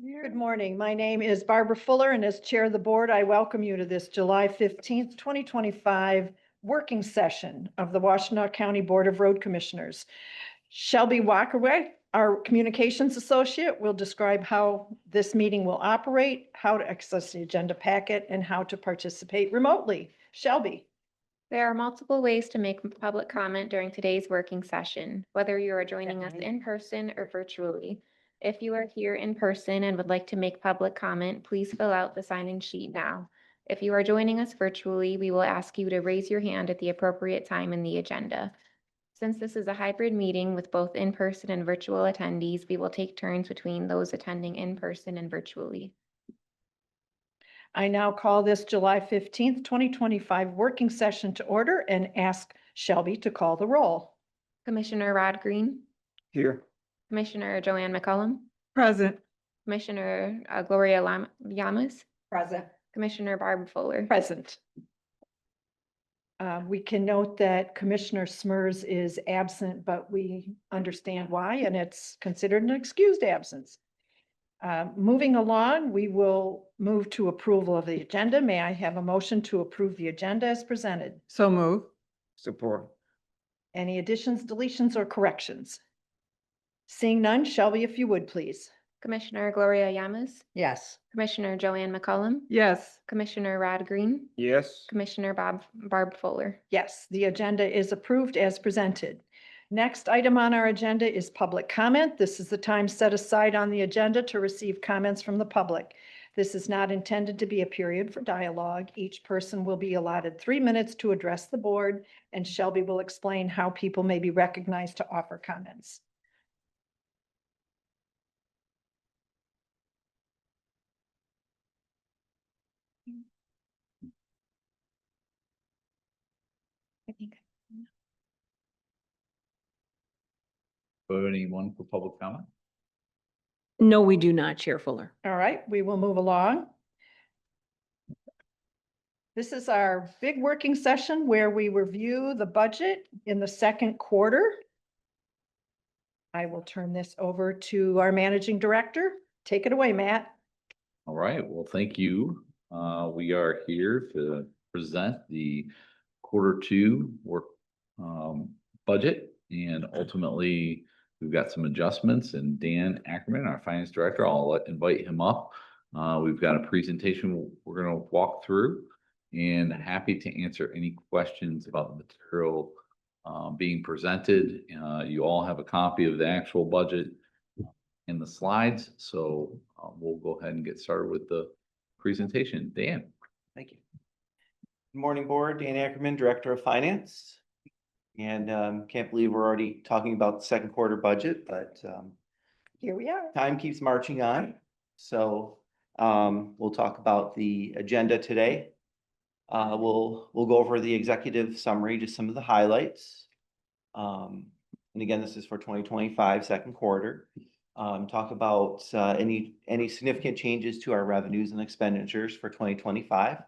Good morning. My name is Barbara Fuller, and as Chair of the Board, I welcome you to this July 15th, 2025 working session of the Washtenaw County Board of Road Commissioners. Shelby Walkerway, our Communications Associate, will describe how this meeting will operate, how to access the agenda packet, and how to participate remotely. Shelby. There are multiple ways to make public comment during today's working session, whether you are joining us in person or virtually. If you are here in person and would like to make public comment, please fill out the sign-in sheet now. If you are joining us virtually, we will ask you to raise your hand at the appropriate time in the agenda. Since this is a hybrid meeting with both in-person and virtual attendees, we will take turns between those attending in person and virtually. I now call this July 15th, 2025 working session to order and ask Shelby to call the roll. Commissioner Rod Green, Here. Commissioner Joanne McCollum, Present. Commissioner Gloria Llamas, Present. Commissioner Barb Fuller. Present. We can note that Commissioner Smers is absent, but we understand why, and it's considered an excused absence. Moving along, we will move to approval of the agenda. May I have a motion to approve the agenda as presented? So move. Support. Any additions, deletions, or corrections? Seeing none, Shelby, if you would, please. Commissioner Gloria Llamas, Yes. Commissioner Joanne McCollum, Yes. Commissioner Rod Green, Yes. Commissioner Barb Fuller. Yes, the agenda is approved as presented. Next item on our agenda is public comment. This is the time set aside on the agenda to receive comments from the public. This is not intended to be a period for dialogue. Each person will be allotted 3 minutes to address the board, and Shelby will explain how people may be recognized to offer comments. I think. Anyone for public comment? No, we do not, Chair Fuller. All right, we will move along. This is our big working session where we review the budget in the second quarter. I will turn this over to our managing director. Take it away, Matt. All right, well, thank you. We are here to present the Q2 work budget, and ultimately we've got some adjustments, and Dan Ackerman, our finance director, I'll invite him up. We've got a presentation we're going to walk through, and happy to answer any questions about the material being presented. You all have a copy of the actual budget in the slides, so we'll go ahead and get started with the presentation. Dan. Thank you. Good morning, board. Dan Ackerman, Director of Finance. And can't believe we're already talking about the second quarter budget, but Here we are. time keeps marching on. So we'll talk about the agenda today. We'll go over the executive summary, just some of the highlights. And again, this is for 2025 second quarter. Talk about any significant changes to our revenues and expenditures for 2025.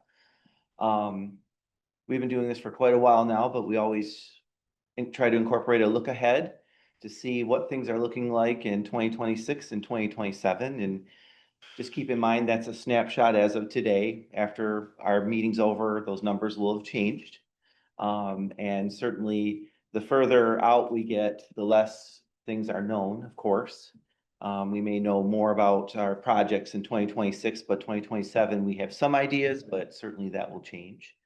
We've been doing this for quite a while now, but we always try to incorporate a look ahead to see what things are looking like in 2026 and 2027. And just keep in mind, that's a snapshot as of today. After our meeting's over, those numbers will have changed. And certainly the further out we get, the less things are known, of course. We may know more about our projects in 2026, but 2027, we have some ideas, but certainly that will change.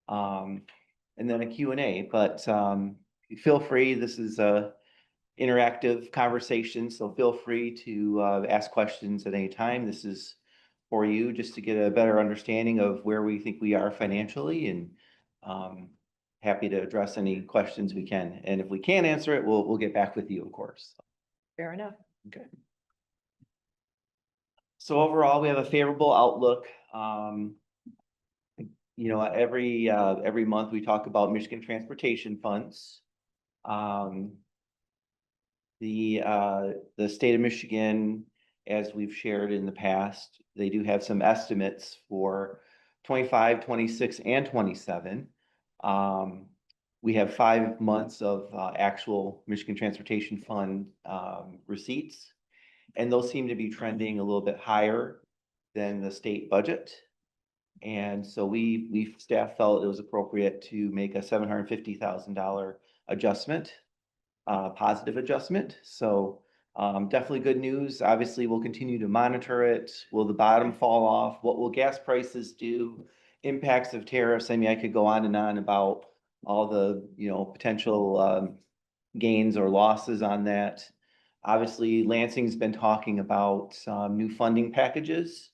And then a Q&A, but feel free, this is a interactive conversation, so feel free to ask questions at any time. This is for you just to get a better understanding of where we think we are financially, and happy to address any questions we can. And if we can't answer it, we'll get back with you, of course. Fair enough. Okay. So overall, we have a favorable outlook. You know, every month we talk about Michigan Transportation Funds. The state of Michigan, as we've shared in the past, they do have some estimates for 25, 26, and 27. We have 5 months of actual Michigan Transportation Fund receipts. And those seem to be trending a little bit higher than the state budget. And so staff felt it was appropriate to make a $750,000 adjustment, positive adjustment. So definitely good news. Obviously, we'll continue to monitor it. Will the bottom fall off? What will gas prices do? Impacts of tariffs. I mean, I could go on and on about all the, potential gains or losses on that. Obviously, Lansing's been talking about new funding packages.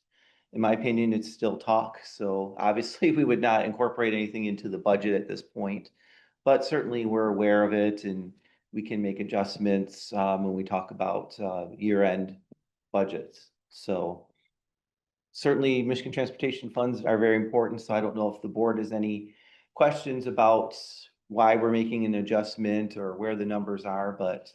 In my opinion, it's still talk. So obviously, we would not incorporate anything into the budget at this point. But certainly, we're aware of it and we can make adjustments when we talk about year-end budgets. So certainly, Michigan Transportation Funds are very important. So I don't know if the board has any questions about why we're making an adjustment or where the numbers are, but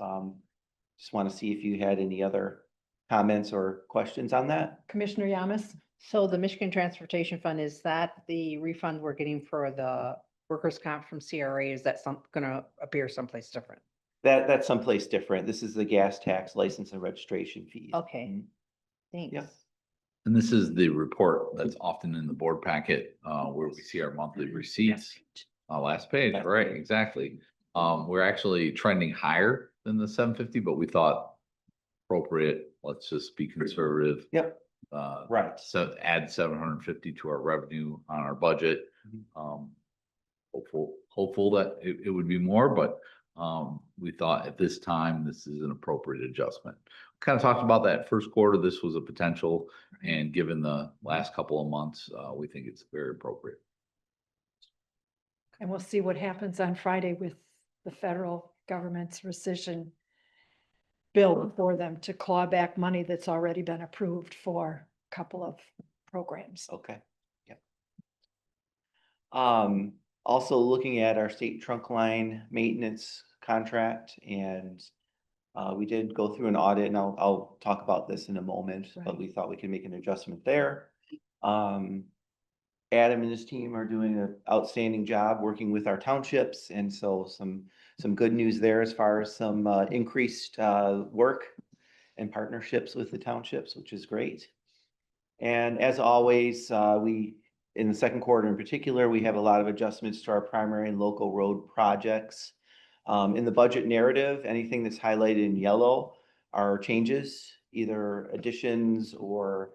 just want to see if you had any other comments or questions on that. Commissioner Yamas? So the Michigan Transportation Fund, is that the refund we're getting for the workers' comp from CRA? Is that gonna appear someplace different? That's someplace different. This is the gas tax license and registration fees. Okay. Mhm. Thanks. Yeah. And this is the report that's often in the board packet, where we see our monthly receipts. Last page, Last right, page. exactly. We're actually trending higher than the 750, but we thought appropriate, let's just be conservative. Yep, right. So add 750 to our revenue on our budget. Mhm. Hopeful that it would be more, but we thought at this time, this is an appropriate adjustment. Kind of talked about that first quarter, this was a potential, and given the last couple of months, we think it's very appropriate. And we'll see what happens on Friday with the federal government's rescission bill for them to claw back money that's already been approved for a couple of programs. Okay, yep. Also looking at our state trunk line maintenance contract, and we did go through an audit, and I'll talk about this in a moment, but Right. we thought we could make an adjustment there. Adam and his team are doing an outstanding job working with our townships, and so some good news there as far as some increased work and partnerships with the townships, which is great. And as always, in the second quarter in particular, we have a lot of adjustments to our primary and local road projects. In the budget narrative, anything that's highlighted in yellow are changes, either additions or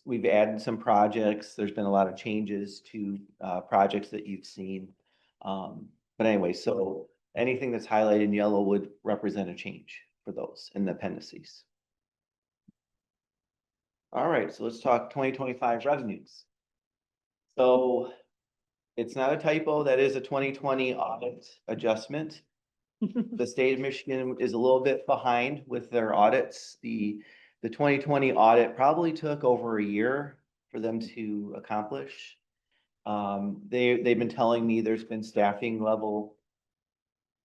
we've added some projects. There's been a lot of changes to projects that you've seen. But anyway, so anything that's highlighted in yellow would represent a change for those in the appendices. All right, so let's talk 2025 revenues. So it's not a typo, that is a 2020 audit adjustment. The state of Michigan is a little bit behind with their audits. The 2020 audit probably took over a year for them to accomplish. They've been telling me there's been staffing level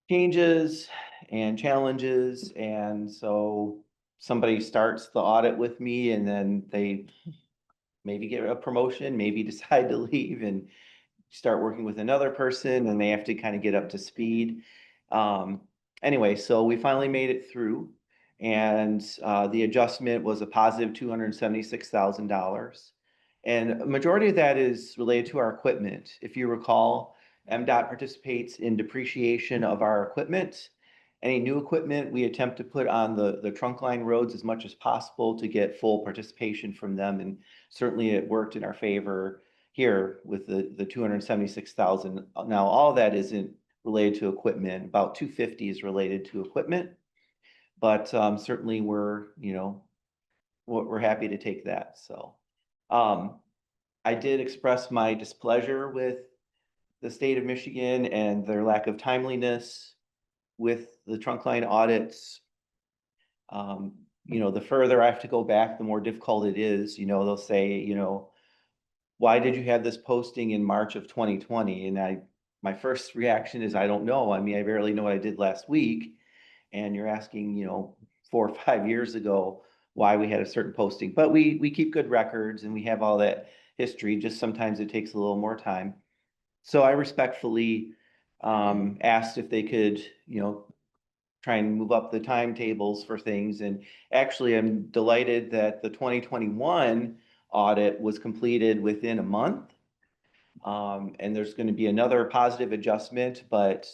changes and challenges, and so somebody starts the audit with me and then they maybe get a promotion, maybe decide to leave and start working with another person, and they have to kind of get up to speed. Anyway, so we finally made it through, and the adjustment was a positive $276,000. And a majority of that is related to our equipment. If you recall, MDOT participates in depreciation of our equipment. Any new equipment we attempt to put on the trunk line roads as much as possible to get full participation from them. And certainly it worked in our favor here with the 276,000. Now, all of that isn't related to equipment. About 250 is related to equipment. But certainly we're happy to take that. So I did express my displeasure with the state of Michigan and their lack of timeliness with the trunk line audits. The further I have to go back, the more difficult it is. They'll say, why did you have this posting in March of 2020? And my first reaction is, I don't know. I mean, I barely know what I did last week. And you're asking, 4 or 5 years ago, why we had a certain posting. But we keep good records and we have all that history. Just sometimes it takes a little more time. So I respectfully asked if they could, try and move up the timetables for things. And actually, I'm delighted that the 2021 audit was completed within a month. And there's going to be another positive adjustment, but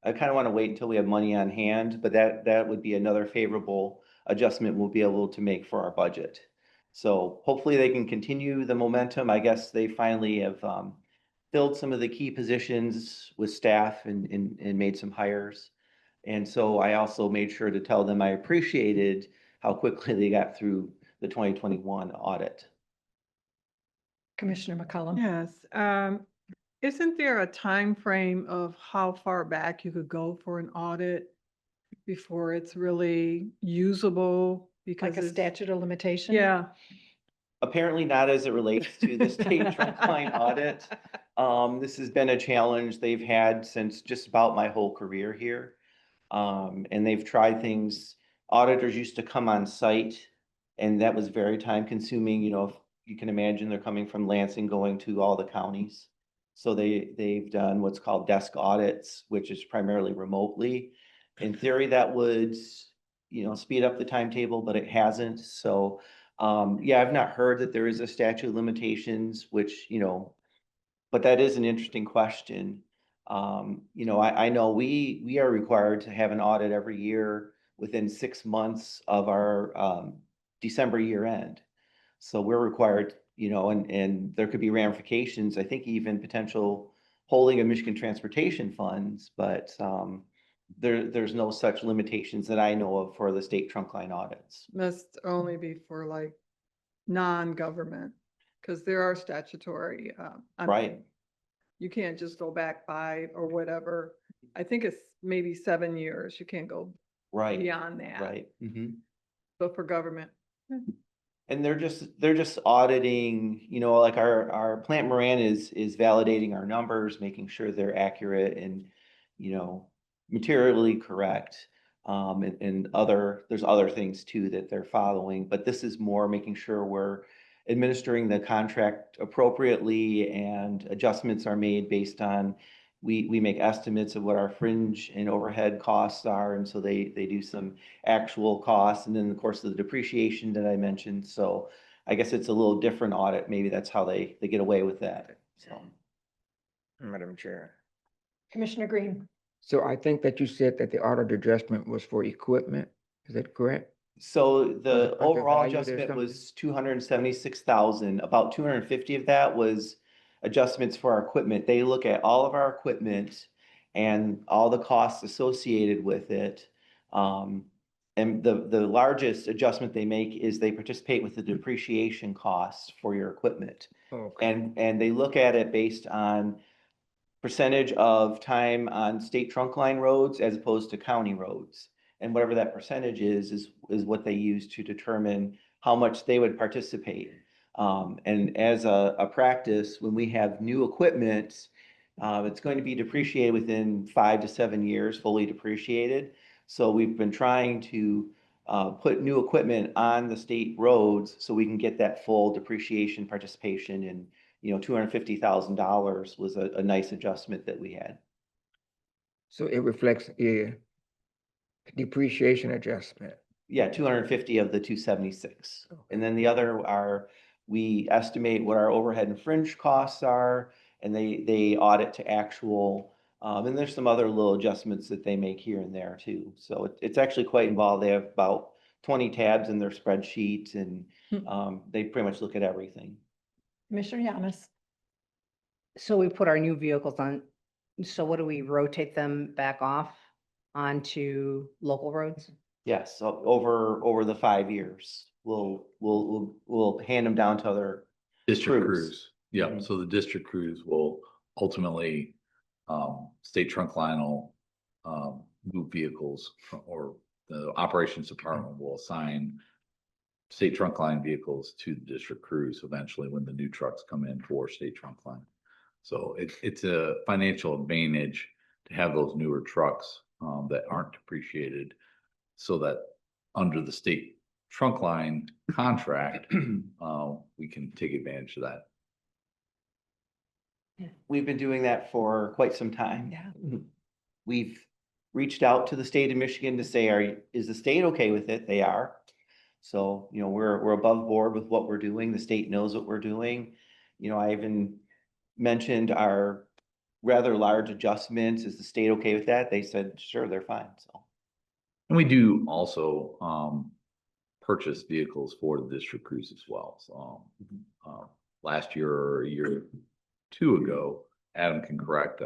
I kind of want to wait until we have money on hand, but that would be another favorable adjustment we'll be able to make for our budget. So hopefully they can continue the momentum. I guess they finally have filled some of the key positions with staff and made some hires. And so I also made sure to tell them I appreciated how quickly they got through the 2021 audit. Commissioner McCollum. Yes, isn't there a time frame of how far back you could go for an audit before it's really usable? Because Like a it's- statute of limitation? Yeah. Apparently not as it relates to the state trunk line audit. This has been a challenge they've had since just about my whole career here. And they've tried things, auditors used to come on site and that was very time consuming, you know, if you can imagine they're coming from Lansing going to all the counties. So they've done what's called desk audits, which is primarily remotely. In theory, that would, you know, speed up the timetable, but it hasn't. So, yeah, I've not heard that there is a statute of limitations, which, you know, but that is an interesting question. You know, I know we are required to have an audit every year within 6 months of our December year end. So we're required, you know, and there could be ramifications, I think even potential holding of Michigan transportation funds, but there's no such limitations that I know of for the state trunk line audits. Must only be for like non-government, because there are statutory. I Right. mean, you can't just go back 5 or whatever. I think it's maybe 7 years. You can't go Right, beyond that. right. Mhm. But for government, And they're just auditing, you know, like our Plant Moran is validating our numbers, making sure they're accurate and, you know, materially correct. And there's other things too that they're following, but this is more making sure we're administering the contract appropriately and adjustments are made based on, we make estimates of what our fringe and overhead costs are, and so they do some actual costs, and then of course the depreciation that I mentioned. So I guess it's a little different audit. Maybe that's how they get away with that. So Madam Chair. Commissioner Green. So I think that you said that the audit adjustment was for equipment. Is that correct? So the the overall value there adjustment something? was 276,000. About 250 of that was adjustments for our equipment. They look at all of our equipment and all the costs associated with it. And the largest adjustment they make is they participate with the depreciation costs for your equipment. Okay. And they look at it based on percentage of time on state trunk line roads as opposed to county roads. And whatever that percentage is what they use to determine how much they would participate. And as a practice, when we have new equipment, it's going to be depreciated within 5 to 7 years, fully depreciated. So we've been trying to put new equipment on the state roads so we can get that full depreciation participation. And, you know, $250,000 was a nice adjustment that we had. So it reflects a depreciation adjustment. Yeah, 250 of the 276. And then the other we estimate what our overhead and fringe costs are, and they audit to actual. And there's some other little adjustments that they make here and there too. So it's actually quite involved. They have about 20 tabs in their spreadsheet, and they pretty much look at everything. Commissioner Yamas. So we put our new vehicles on, so what do we rotate them back off onto local roads? Yes, so over the 5 years, we'll hand them down to other. District Crews. crews. Yeah, Mhm. so the district crews will ultimately, state trunk line will, move vehicles or the operations department will assign state trunk line vehicles to the district crews eventually when the new trucks come in for state trunk line. So it's a financial advantage to have those newer trucks, that aren't depreciated, so that under the state trunk line contract, we can take advantage of that. We've been doing that for quite some time. Yeah. We've reached out to the state of Michigan to say, is the state okay with it? They are. So, you know, we're above board with what we're doing. The state knows what we're doing. You know, I even mentioned our rather large adjustments. Is the state okay with that? They said, sure, they're fine, so. And we do also, purchase vehicles for the district crews as well. So, last year or a year or two ago, Adam can correct,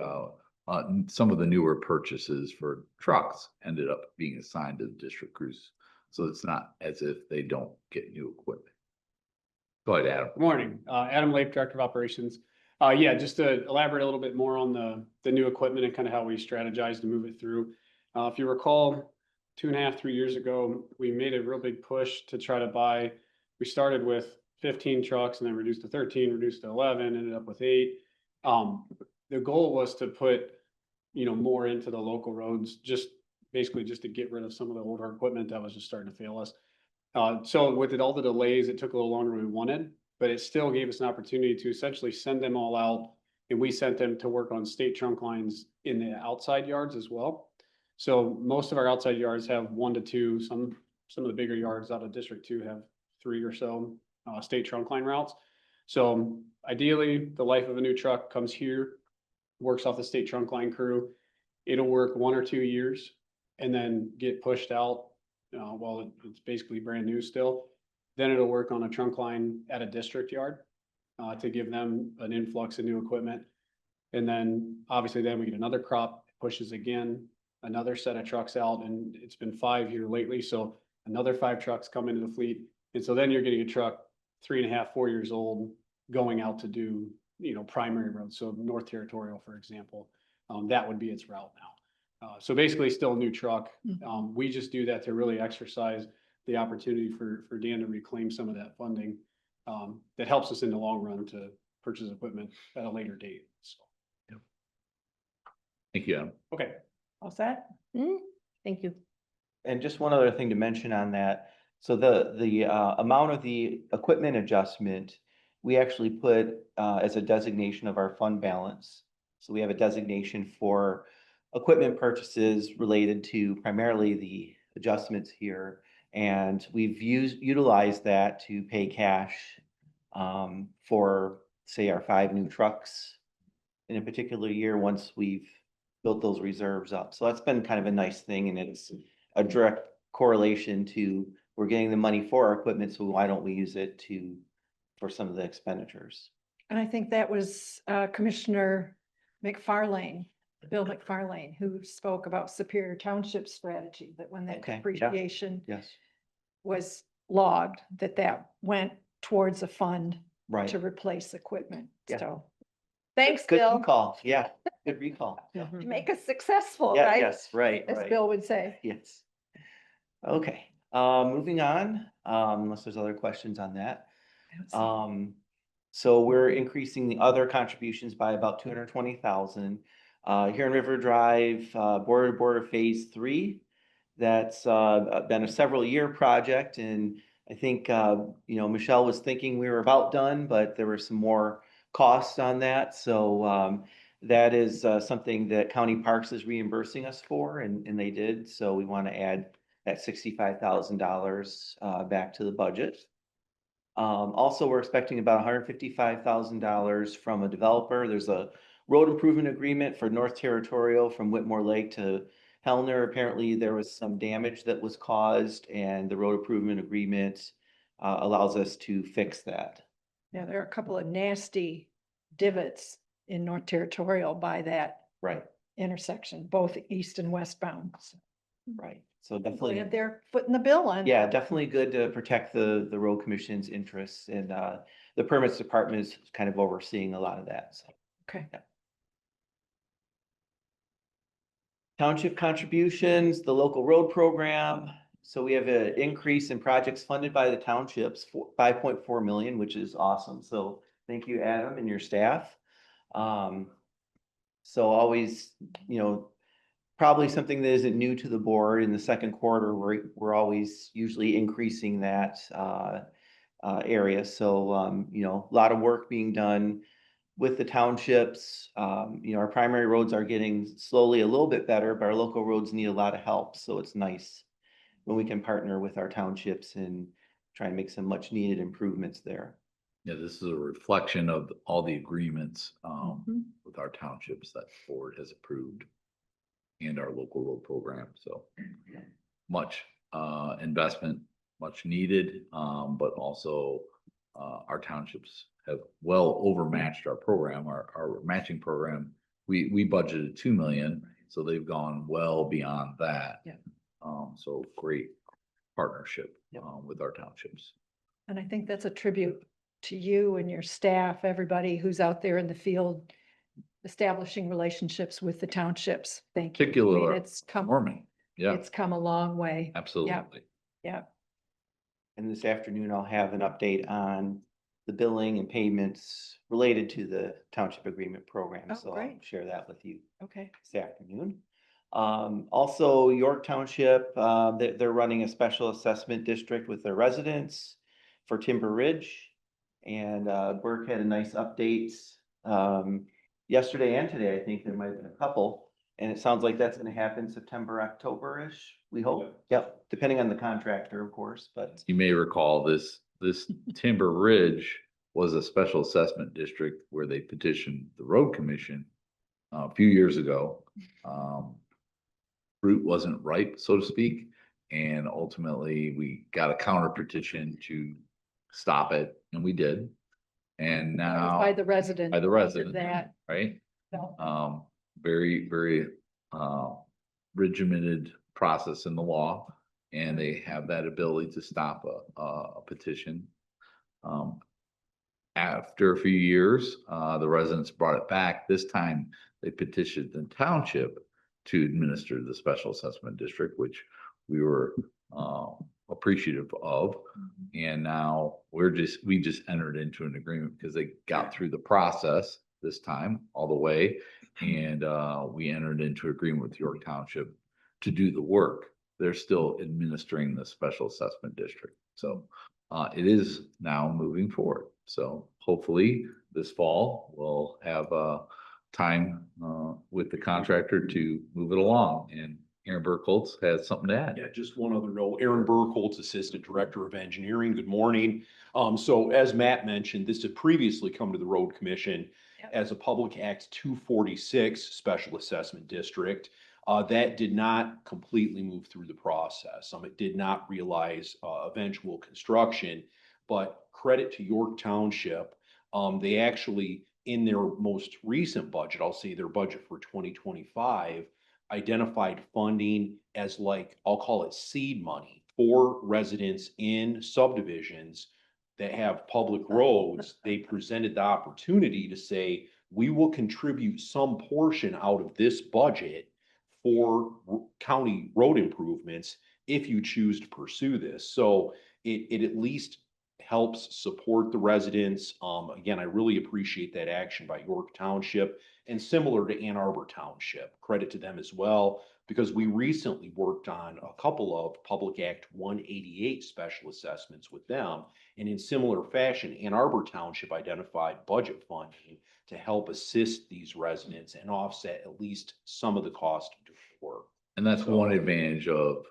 some of the newer purchases for trucks ended up being assigned to the district crews. So it's not as if they don't get new equipment. Go ahead, Adam. Good morning, Adam Lape, Director of Operations. Yeah, just to elaborate a little bit more on the new equipment and kind of how we strategize to move it through. If you recall, 2.5, 3 years ago, we made a real big push to try to buy. We started with 15 trucks and then reduced to 13, reduced to 11, ended up with 8. The goal was to put, you know, more into the local roads, basically just to get rid of some of the older equipment that was just starting to fail us. So with all the delays, it took a little longer than we wanted, but it still gave us an opportunity to essentially send them all out. And we sent them to work on state trunk lines in the outside yards as well. So most of our outside yards have 1 to 2. Some of the bigger yards out of District 2 have 3 or so state trunk line routes. So ideally, the life of a new truck comes here, works off the state trunk line crew. It'll work 1 or 2 years and then get pushed out while it's basically brand new still. Then it'll work on a trunk line at a district yard to give them an influx of new equipment. And then obviously then we get another crop, pushes again, another set of trucks out, and it's been 5 here lately. So another 5 trucks come into the fleet. And so then you're getting a truck 3.5, 4 years old going out to do, you know, primary roads. So North Territorial, for example, that would be its route now. So basically still a new truck. We just do that to really exercise the opportunity for Dan to reclaim some of that funding that helps us in the long run to purchase equipment at a later date. So, Thank you, Adam. okay. All set? Thank you. And just one other thing to mention on that. So the amount of the equipment adjustment, we actually put as a designation of our fund balance. So we have a designation for equipment purchases related to primarily the adjustments here. And we've utilized that to pay cash for, say, our 5 new trucks in a particular year once we've built those reserves up. So that's been kind of a nice thing, and it's a direct correlation to we're getting the money for our equipment, so why don't we use it for some of the expenditures? And I think that was Commissioner McFarlane, Bill McFarlane, who spoke about Superior Township strategy, that when that Okay, yeah. depreciation Yes, was logged, that went towards a fund right. to replace equipment. Yeah. So, thanks, Good Bill. recall. Yeah, good recall. To make us successful, Yeah, right? yes, right, As right. Bill would say. Yes. Okay, moving on, unless there's other questions on that. I don't see- So we're increasing the other contributions by about 220,000. Here in River Drive, border to border phase 3. That's been a several year project, and I think you know, Michelle was thinking we were about done, but there were some more costs on that. So that is something that County Parks is reimbursing us for, and they did. So we want to add that $65,000 back to the budget. Also, we're expecting about $155,000 from a developer. There's a road improvement agreement for North Territorial from Whitmore Lake to Hellner. Apparently there was some damage that was caused, and the road improvement agreement allows us to fix that. Yeah, there are a couple of nasty divots in North Territorial by that Right, intersection, both east and westbound. So right. So they definitely, had their foot in the bill on. yeah, that. definitely good to protect the road commission's interests, and the permits department is kind of overseeing a lot of that, so. Okay. Township contributions, the local road program. So we have an increase in projects funded by the townships, 5.4 million, which is awesome. So thank you, Adam, and your staff. So always, you know, probably something that isn't new to the board. In the second quarter, we're always usually increasing that area. So you know, a lot of work being done with the townships. Our primary roads are getting slowly a little bit better, but our local roads need a lot of help. So it's nice when we can partner with our townships and try and make some much needed improvements there. Yeah, this is a reflection of all the agreements Mhm. with our townships that the board has approved and our local road program, so much investment, much needed, but also our townships have well overmatched our program, our matching program. We budgeted 2 million, so they've gone well beyond that. Yeah. So great partnership Yep. with our townships. And I think that's a tribute to you and your staff, everybody who's out there in the field, establishing relationships with the townships. Thank you. I mean, Particular It's come, Norman, yeah, it's come a long way. absolutely. Yeah. And this afternoon, I'll have an update on the billing and payments related to the township agreement program. Oh, So I'll great. share that with you Okay. this afternoon. Also York Township, they're running a special assessment district with their residents for Timber Ridge. And Burke had a nice update yesterday and today. I think there might have been a couple. And it sounds like that's gonna happen September, October-ish, we hope. Yep, depending on the contractor, of course, but You may recall this Timber Ridge was a special assessment district where they petitioned the road commission a few years ago. Fruit wasn't ripe, so to speak, and ultimately we got a counter petition to stop it, and we did. And That was now. by the resident. By the did resident, That. right? So, Very, very, regimented process in the law, and they have that ability to stop a petition. After a few years, the residents brought it back. This time, they petitioned the township to administer the special assessment district, which we were, appreciative of. And now we just entered into an agreement because they got through the process this time all the way. And we entered into agreement with York Township to do the work. They're still administering the special assessment district. So it is now moving forward. So hopefully this fall we'll have time with the contractor to move it along. And Aaron Burkholz has something to add. Yeah, just one other note. Aaron Burkholz, Assistant Director of Engineering. Good morning. So as Matt mentioned, this had previously come to the Road Commission Yep. as a Public Act 246 Special Assessment District. That did not completely move through the process. It did not realize eventual construction, but credit to York Township. They actually, in their most recent budget, I'll say their budget for 2025, identified funding as like, I'll call it seed money for residents in subdivisions that have public roads. They presented the opportunity to say, we will contribute some portion out of this budget for county road improvements if you choose to pursue this. So it at least helps support the residents. Again, I really appreciate that action by York Township, and similar to Ann Arbor Township. Credit to them as well, because we recently worked on a couple of Public Act 188 special assessments with them. And in similar fashion, Ann Arbor Township identified budget funding to help assist these residents and offset at least some of the cost of doing the work. And that's one advantage of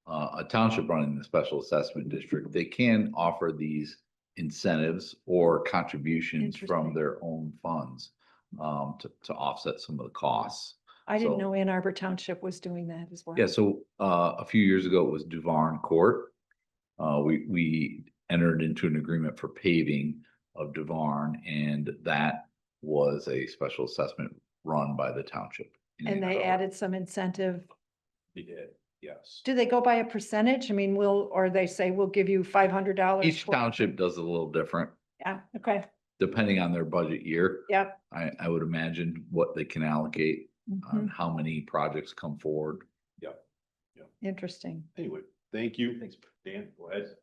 a township running the special assessment district. They can offer these incentives or contributions from Interesting. their own funds to offset some of the costs. I didn't So- know Ann Arbor Township was doing that as well. Yeah, so a few years ago, it was Duvarn Court. We entered into an agreement for paving of Duvarn, and that was a special assessment run by the township. in And Ann they Arbor. added some incentive. They did, yes. Do they go by a percentage? I mean, or they say, we'll give you $500? Each for-" township does it a little different, Yeah, okay, depending on their budget year. yep. I would imagine what they can allocate on Mhm. how many projects come forward. Interesting. Anyway, thank you. Thanks, Dan. Go ahead.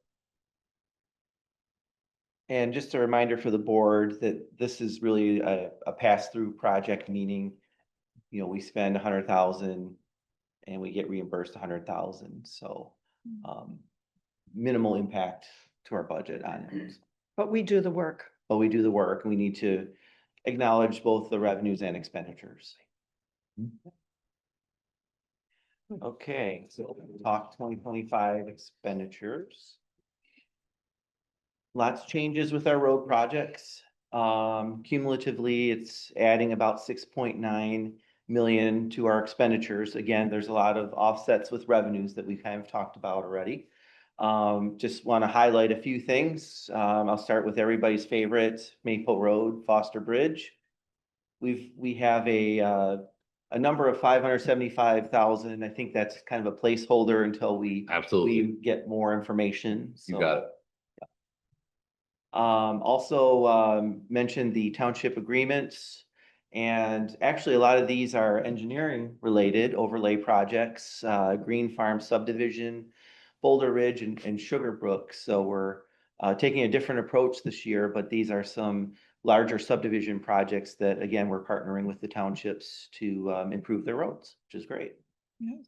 And just a reminder for the board that this is really a pass-through project, meaning, we spend 100,000 and we get reimbursed 100,000, so minimal impact to our budget on it. But we do the work. But we do the work, and we need to acknowledge both the revenues and expenditures. Okay, so talk 2025 expenditures. Lots changes with our road projects. Cumulatively, it's adding about 6.9 million to our expenditures. Again, there's a lot of offsets with revenues that we've kind of talked about already. Just want to highlight a few things. I'll start with everybody's favorite, Maple Road, Foster Bridge. We have a number of 575,000. I think that's kind of a placeholder until we Absolutely. get more information. You So, got it. Also, mentioned the township agreements. And actually, a lot of these are engineering related overlay projects, Green Farm subdivision, Boulder Ridge and Sugar Brook. So we're taking a different approach this year, but these are some larger subdivision projects that, again, we're partnering with the townships to improve their roads, which is great. Yes.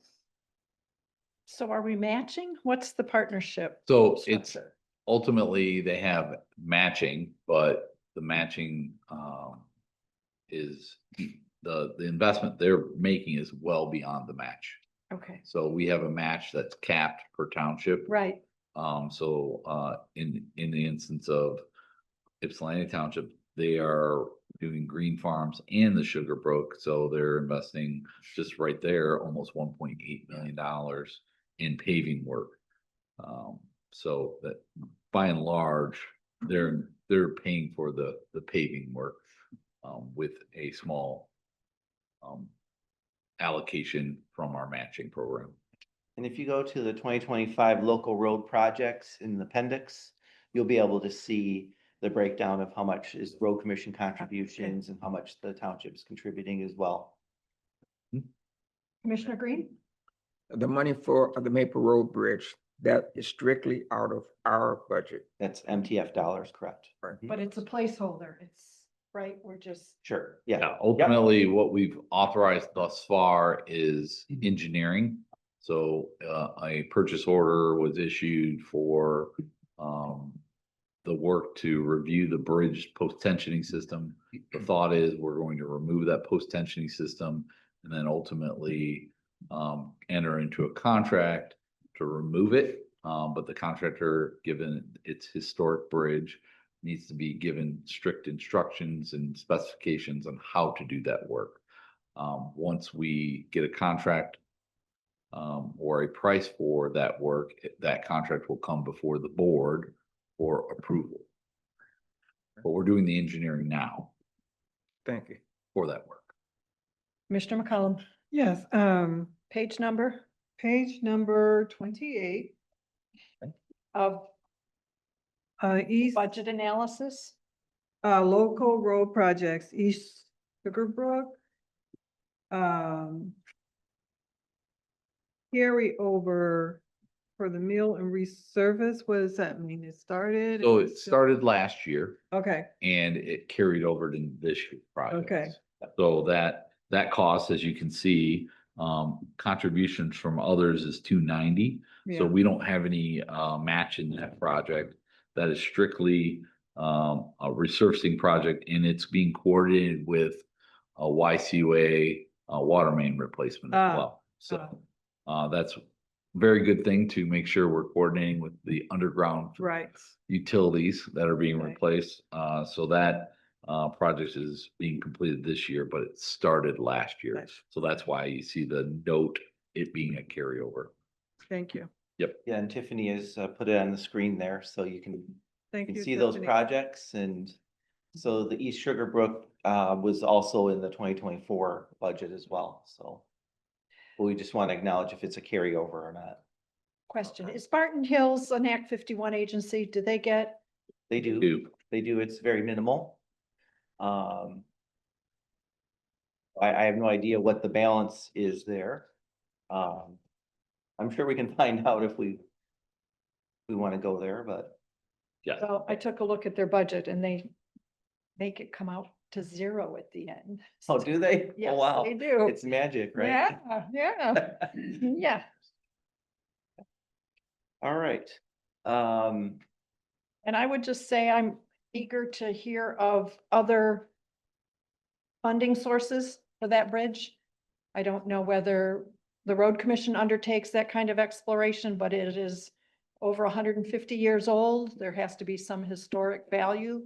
So are we matching? What's the partnership? So it's structure? ultimately they have matching, but the matching is the investment they're making is well beyond the match. Okay, So we have a match that's capped per township. right. In the instance of Ypsilanti Township, they are doing Green Farms and the Sugar Brook, so they're investing just right there almost $1.8 million in paving work. So that by and large, they're paying for the paving work with a small allocation from our matching program. And if you go to the 2025 local road projects in the appendix, you'll be able to see the breakdown of how much is road commission contributions and how much the township is contributing as well. Commissioner Green? The money for the Maple Road Bridge, that is strictly out of our budget. That's MTF dollars, correct? But it's a placeholder. It's, right, we're just, Sure, yeah. Yeah, ultimately, what we've authorized thus far is engineering. So a purchase order was issued for the work to review the bridge post-tensioning system. The thought is we're going to remove that post-tensioning system and then ultimately enter into a contract to remove it. But the contractor, given its historic bridge, needs to be given strict instructions and specifications on how to do that work. Once we get a contract or a price for that work, that contract will come before the board for approval. But we're doing the engineering now Thank you. for that work. Commissioner McCollum, Yes, page number page number 28, of East, budget analysis. local road projects, East Sugar Brook. Carry over for the meal and reservice, what does that mean? It started? So it's it still- started last year Okay, and it carried over to this year's project. Okay. So that cost, as you can see, contributions from others is 290. yeah. So we don't have any match in that project. That is strictly a resurfacing project and it's being coordinated with a YCUA water main replacement as Ah, well. So that's a very good thing to make sure we're coordinating with the underground Right, utilities that are being Right. replaced. So that project is being completed this year, but it started last year. Nice. So that's why you see the note, it being a carryover. thank you. Yeah, and Tiffany has put it on the screen there, so you can Thank you. see those Tiffany. projects. And so the East Sugar Brook was also in the 2024 budget as well, so. But we just want to acknowledge if it's a carryover or not. Question, is Barton Hills an Act 51 agency? Do they get? They do, Do. they do, it's very minimal. I have no idea what the balance is there. I'm sure we can find out if we want to go there, but Yeah. Well, I took a look at their budget and they make it come out to zero at the end. oh, do they? Yes, Oh, wow, they do. it's magic, right? Yeah. Yeah. All right. And I would just say I'm eager to hear of other funding sources for that bridge. I don't know whether the road commission undertakes that kind of exploration, but it is over 150 years old. There has to be some historic value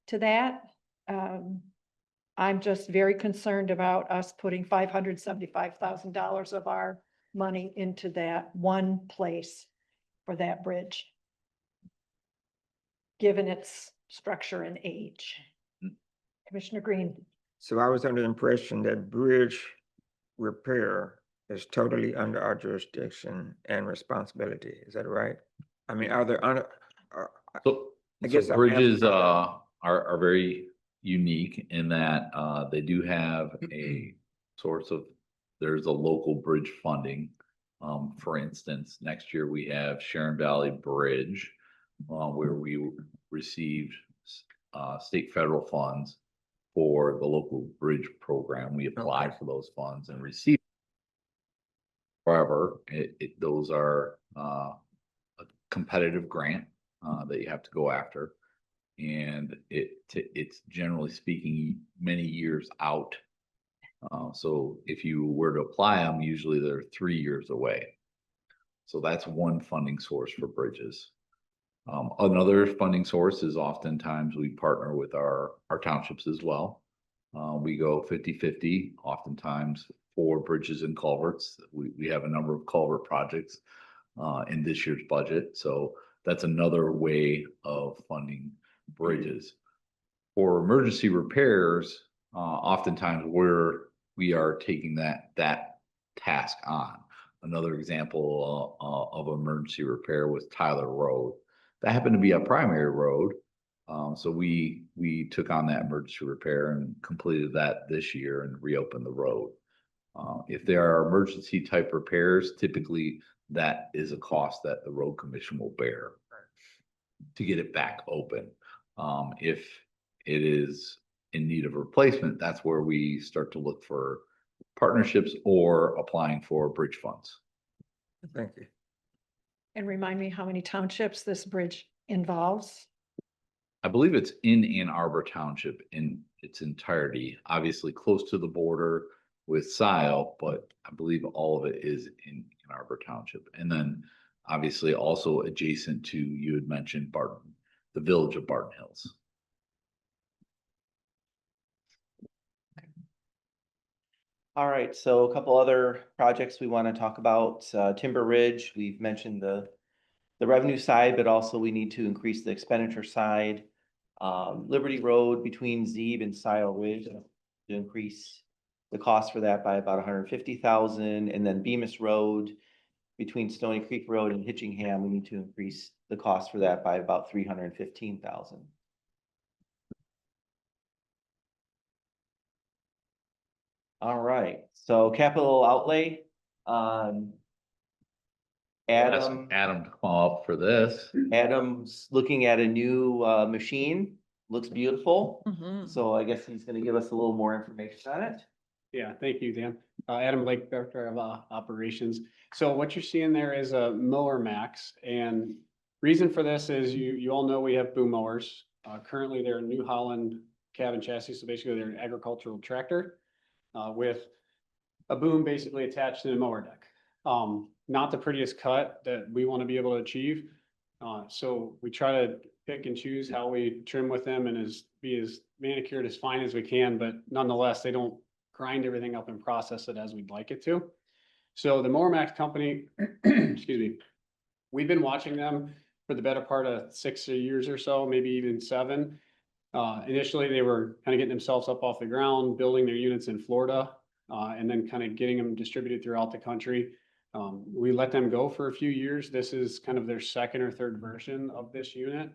to that. I'm just very concerned about us putting $575,000 of our money into that one place for that bridge, given its structure and age. Commissioner Green. So I was under the impression that bridge repair is totally under our jurisdiction and responsibility. Is that right? I mean, are there, So, I so guess I'm bridges, asking- are very unique in that, they do have a source of, there's a local bridge funding. For instance, next year we have Sharon Valley Bridge, where we received, state federal funds for the local bridge program. We applied for those funds and received. However, those are, a competitive grant, that you have to go after. And it's generally speaking, many years out. So if you were to apply them, usually they're 3 years away. So that's one funding source for bridges. Another funding source is oftentimes we partner with our townships as well. We go 50-50 oftentimes for bridges and culverts. We have a number of culvert projects in this year's budget. So that's another way of funding bridges. For emergency repairs, oftentimes we are taking that task on. Another example of emergency repair was Tyler Road. That happened to be a primary road. So we took on that emergency repair and completed that this year and reopened the road. If there are emergency type repairs, typically that is a cost that the road commission will bear to get it back open. If it is in need of replacement, that's where we start to look for partnerships or applying for bridge funds. Thank you. And remind me how many townships this bridge involves? I believe it's in Ann Arbor Township in its entirety, obviously close to the border with Scioto, but I believe all of it is in Ann Arbor Township. And then obviously also adjacent to, you had mentioned Barton, the village of Barton Hills. All right, so a couple other projects we want to talk about. Timber Ridge, we've mentioned the revenue side, but also we need to increase the expenditure side. Liberty Road between Zeeb and Scioto Ridge, to increase the cost for that by about $150,000. And then Bemis Road between Stony Creek Road and Hitchingham, we need to increase the cost for that by about $315,000. All right, so capital outlay. Adam, Adam to come up for this. Adam's looking at a new machine, looks beautiful. So I guess he's gonna give us a little more information on it. Yeah, thank you, Dan. Adam Lake, Director of Operations. So what you're seeing there is a mower max, and reason for this is you all know we have boom mowers. Currently, they're a New Holland cab and chassis, so basically they're an agricultural tractor with a boom basically attached to the mower deck. Not the prettiest cut that we want to be able to achieve. So we try to pick and choose how we trim with them and be as manicured as fine as we can, but nonetheless, they don't grind everything up and process it as we'd like it to. So the Mower Max company, excuse me, we've been watching them for the better part of 6 years or so, maybe even 7. Initially, they were kind of getting themselves up off the ground, building their units in Florida, and then kind of getting them distributed throughout the country. We let them go for a few years. This is kind of their second or third version of this unit.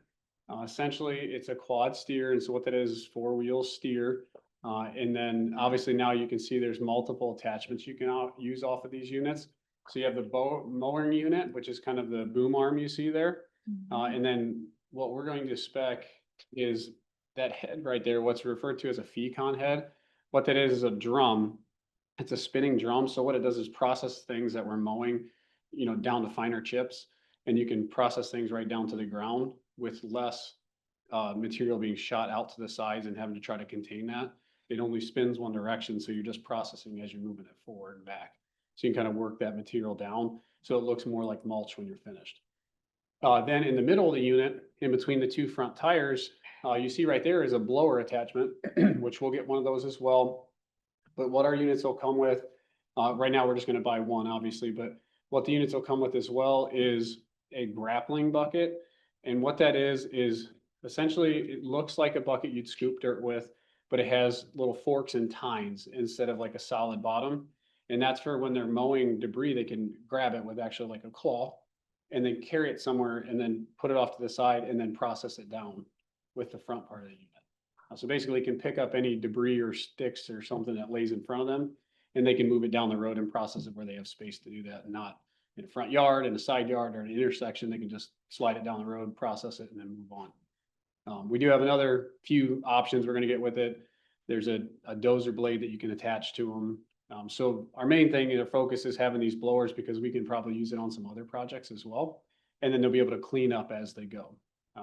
Essentially, it's a quad steer, and so what that is 4-wheel steer. And then obviously now you can see there's multiple attachments you can use off of these units. So you have the mowing unit, which is kind of the boom arm you see there. And then what we're going to spec is that head right there, what's referred to as a FECON head. What that is a drum. It's a spinning drum. So what it does is process things that we're mowing, down to finer chips. And you can process things right down to the ground with less material being shot out to the sides and having to try to contain that. it only spins one direction, so you're just processing as you're moving it forward and back. So you can kind of work that material down, so it looks more like mulch when you're finished. Then in the middle of the unit, in between the two front tires, you see right there is a blower attachment, which we'll get one of those as well. But what our units will come with, right now, we're just gonna buy one, obviously, but what the units will come with as well is a grappling bucket. And what that is essentially, it looks like a bucket you'd scoop dirt with, but it has little forks and tines instead of like a solid bottom. And that's for when they're mowing debris, they can grab it with actually like a claw and then carry it somewhere and then put it off to the side and then process it down with the front part of the unit. So basically you can pick up any debris or sticks or something that lays in front of them, and they can move it down the road and process it where they have space to do that, and not in a front yard, in a side yard, or an intersection. They can just slide it down the road, process it, and then move on. We do have another few options we're gonna get with it. There's a dozer blade that you can attach to them. So our main thing and our focus is having these blowers because we can probably use it on some other projects as well. And then they'll be able to clean up as they go.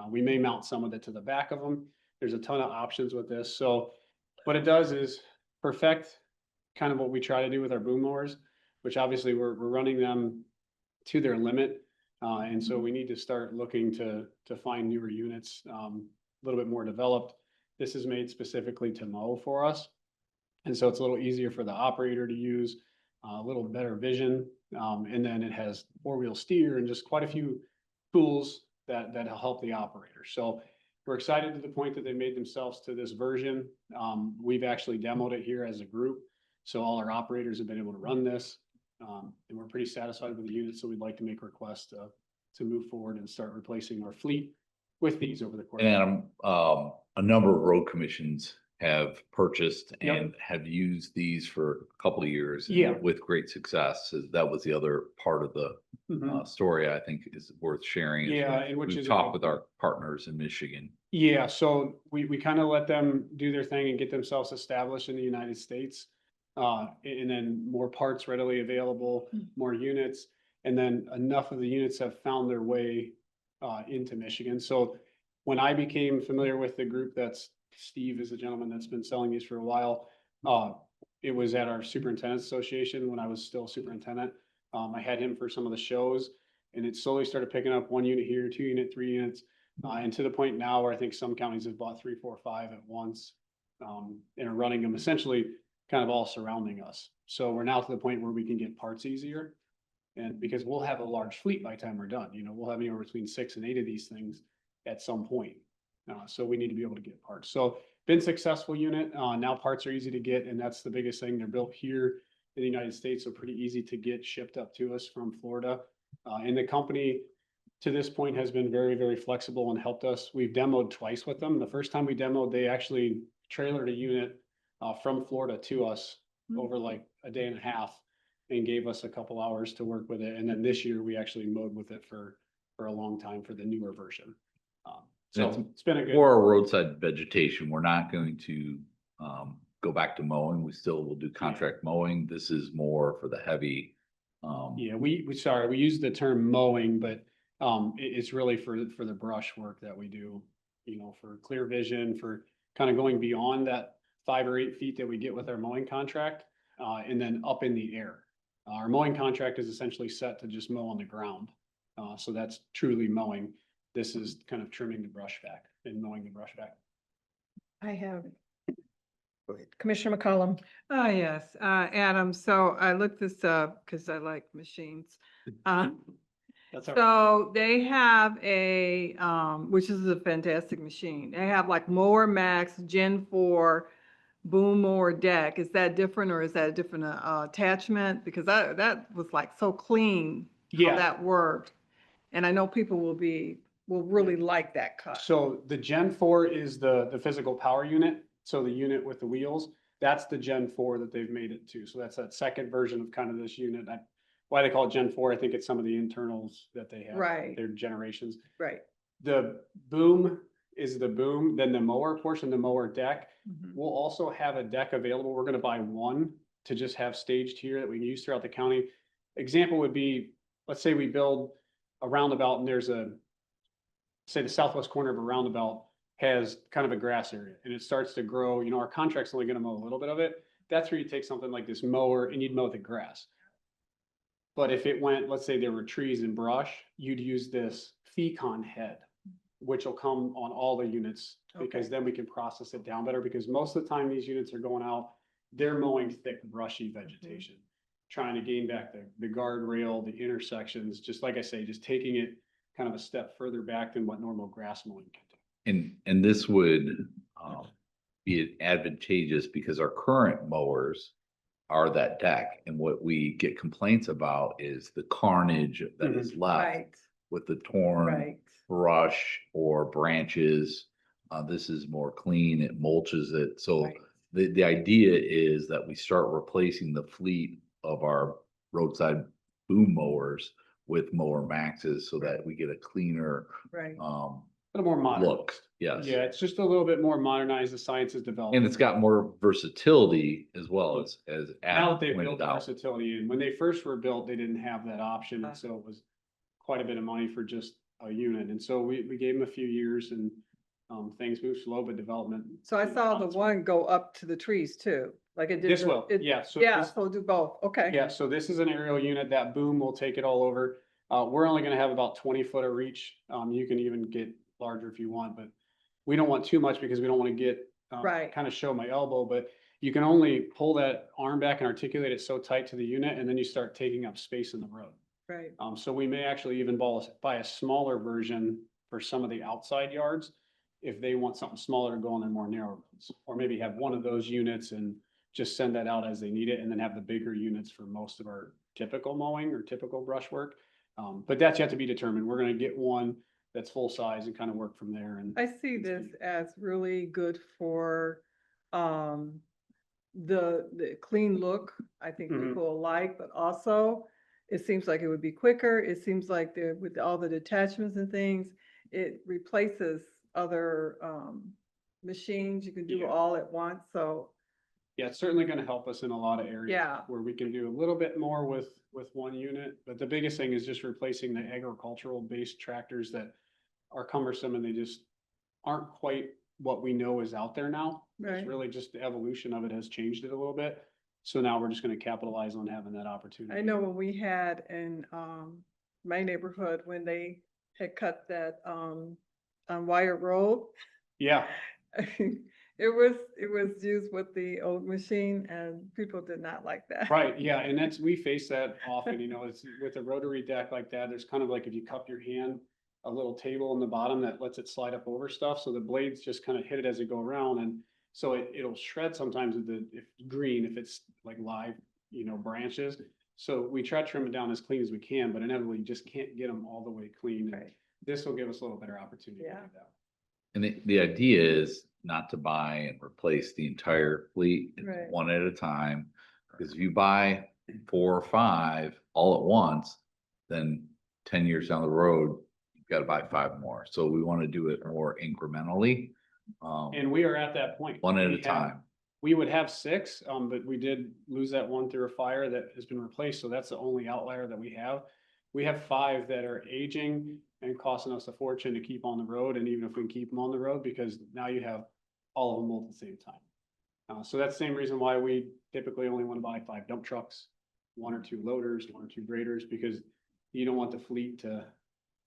We may mount some of it to the back of them. There's a ton of options with this. So what it does is perfect kind of what we try to do with our boom mowers, which obviously we're running them to their limit. And so we need to start looking to find newer units, a little bit more developed. This is made specifically to mow for us. And so it's a little easier for the operator to use, a little better vision. And then it has four-wheel steer and just quite a few tools that'll help the operator. So we're excited to the point that they made themselves to this version. We've actually demoed it here as a group. So all our operators have been able to run this. And we're pretty satisfied with the unit. So we'd like to make requests to move forward and start replacing our fleet with these over the course. And a number of road commissions have purchased Yep. and have used these for a couple of years. and Yeah. With great success. That was the other part of the Mhm. story I think is worth sharing. is Yeah, we've- and which we've is a talked good with our partners in Michigan. Yeah, so we kind of let them do their thing and get themselves established in the United States. And then more parts readily available, more units, and then enough of the units have found their way into Michigan. So when I became familiar with the group, Steve is a gentleman that's been selling these for a while. It was at our superintendent's association when I was still superintendent. I had him for some of the shows, and it slowly started picking up 1 unit here, 2 unit, 3 units. And to the point now where I think some counties have bought 3, 4, 5 at once, and are running them essentially kind of all surrounding us. So we're now to the point where we can get parts easier. And because we'll have a large fleet by the time we're done, we'll have anywhere between 6 and 8 of these things at some point. So we need to be able to get parts. So been successful unit. Now parts are easy to get, and that's the biggest thing. They're built here in the United States, so pretty easy to get shipped up to us from Florida. And the company to this point has been very, very flexible and helped us. We've demoed twice with them. The first time we demoed, they actually trailered a unit from Florida to us over like a day and a half and gave us a couple hours to work with it. And then this year we actually mowed with it for a long time for the newer version. So it's been a good. For our roadside vegetation, we're not going to go back to mowing. We still will do contract mowing. This is more for the heavy. Yeah, we use the term mowing, but it's really for the brush work that we do, for clear vision, for kind of going beyond that 5 or 8 feet that we get with our mowing contract, and then up in the air. Our mowing contract is essentially set to just mow on the ground. So that's truly mowing. This is kind of trimming the brush back and mowing the brush back. I have. Commissioner McCollum. Oh, yes, Adam, so I looked this up because I like machines. That's all right. So they have which is a fantastic machine. They have like Mower Max Gen 4 boom mower deck. Is that different, or is that a different attachment? Because that was like so clean how Yeah. that worked. And I know people will really like that cut. So the Gen 4 is the physical power unit. So the unit with the wheels, that's the Gen 4 that they've made it to. So that's that second version of kind of this unit. Why they call it Gen 4, I think it's some of the internals that they have. Right. Their generations. Right. The boom is the boom, then the mower portion, the mower deck. Mhm. We'll also have a deck available. We're going to buy one to just have staged here that we can use throughout the county. Example would be, let's say we build a roundabout and there's say the southwest corner of a roundabout has kind of a grass area and it starts to grow, you know, our contract's only gonna mow a little bit of it. That's where you take something like this mower and you'd mow the grass. But if it went, let's say there were trees and brush, you'd use this Fecon head, which will come on all the units, because then we can process it down better, because most of the time these units are going out, they're mowing thick brushy vegetation, trying to gain back the guardrail, the intersections, just like I say, just taking it kind of a step further back than what normal grass mowing can do. And this would be advantageous because our current mowers are that deck. And what we get complaints about is the carnage that is left Right, with the torn right. brush or branches. This is more clean, it mulches it. So Right. the idea is that we start replacing the fleet of our roadside boom mowers with mower maxes so that we get a cleaner Right. A little more modern. look. Yes. Yeah, it's just a little bit more modernized, the science is developed. And it's got more versatility as well as Now Adam that they've built pointed out. versatility, and when they first were built, they didn't have that option, and so it was quite a bit of money for just a unit, and so we gave them a few years and things moved slow, but development. So I saw the one go up to the trees too, like it did. This the- will, it- yeah, so Yeah, this- so do both, okay. Yeah, so this is an aerial unit, that boom will take it all over. We're only gonna have about 20 foot of reach. You can even get larger if you want, but we don't want too much because we don't wanna get, Right. kind of show my elbow, but you can only pull that arm back and articulate it so tight to the unit, and then you start taking up space in the road. Right, So we may actually even buy a smaller version for some of the outside yards, if they want something smaller to go on their more narrow roads, or maybe have one of those units and just send that out as they need it, and then have the bigger units for most of our typical mowing or typical brush work. But that's yet to be determined. We're gonna get one that's full size and kind of work from there, and I see this as really good for, the clean look, I think Mhm. people like, but also it seems like it would be quicker. It seems like with all the detachments and things, it replaces other, machines. You can do Yeah. all at once, so, yeah, it's certainly gonna help us in a lot of areas. Yeah. Where we can do a little bit more with one unit, but the biggest thing is just replacing the agricultural based tractors that are cumbersome and they just aren't quite what we know is out there now. Right. It's really just the evolution of it has changed it a little bit. So now we're just gonna capitalize on having that opportunity. I know when we had in, my neighborhood, when they had cut that, on Wire Road, Yeah, it was used with the old machine and people did not like that. right, yeah, and we face that often, you know, it's with a rotary deck like that, there's kind of like if you cup your hand, a little table in the bottom that lets it slide up over stuff, so the blades just kind of hit it as it go around, and so it'll shred sometimes if it's green, if it's like live, you know, branches. So we try to trim it down as clean as we can, but inevitably you just can't get them all the way clean. And Right. this will give us a little better opportunity to Yeah. do that. And the idea is not to buy and replace the entire fleet, it's Right. one at a time. Because if you buy 4 or 5 all at once, then 10 years down the road, you've got to buy 5 more. So we want to do it more incrementally. And we are at that point. One at We a have- time. We would have 6, but we did lose that one through a fire that has been replaced, so that's the only outlier that we have. We have 5 that are aging and costing us a fortune to keep on the road, and even if we can keep them on the road, because now you have all of them both at the same time. So that's the same reason why we typically only want to buy 5 dump trucks, 1 or 2 loaders, 1 or 2 graders, because you don't want the fleet to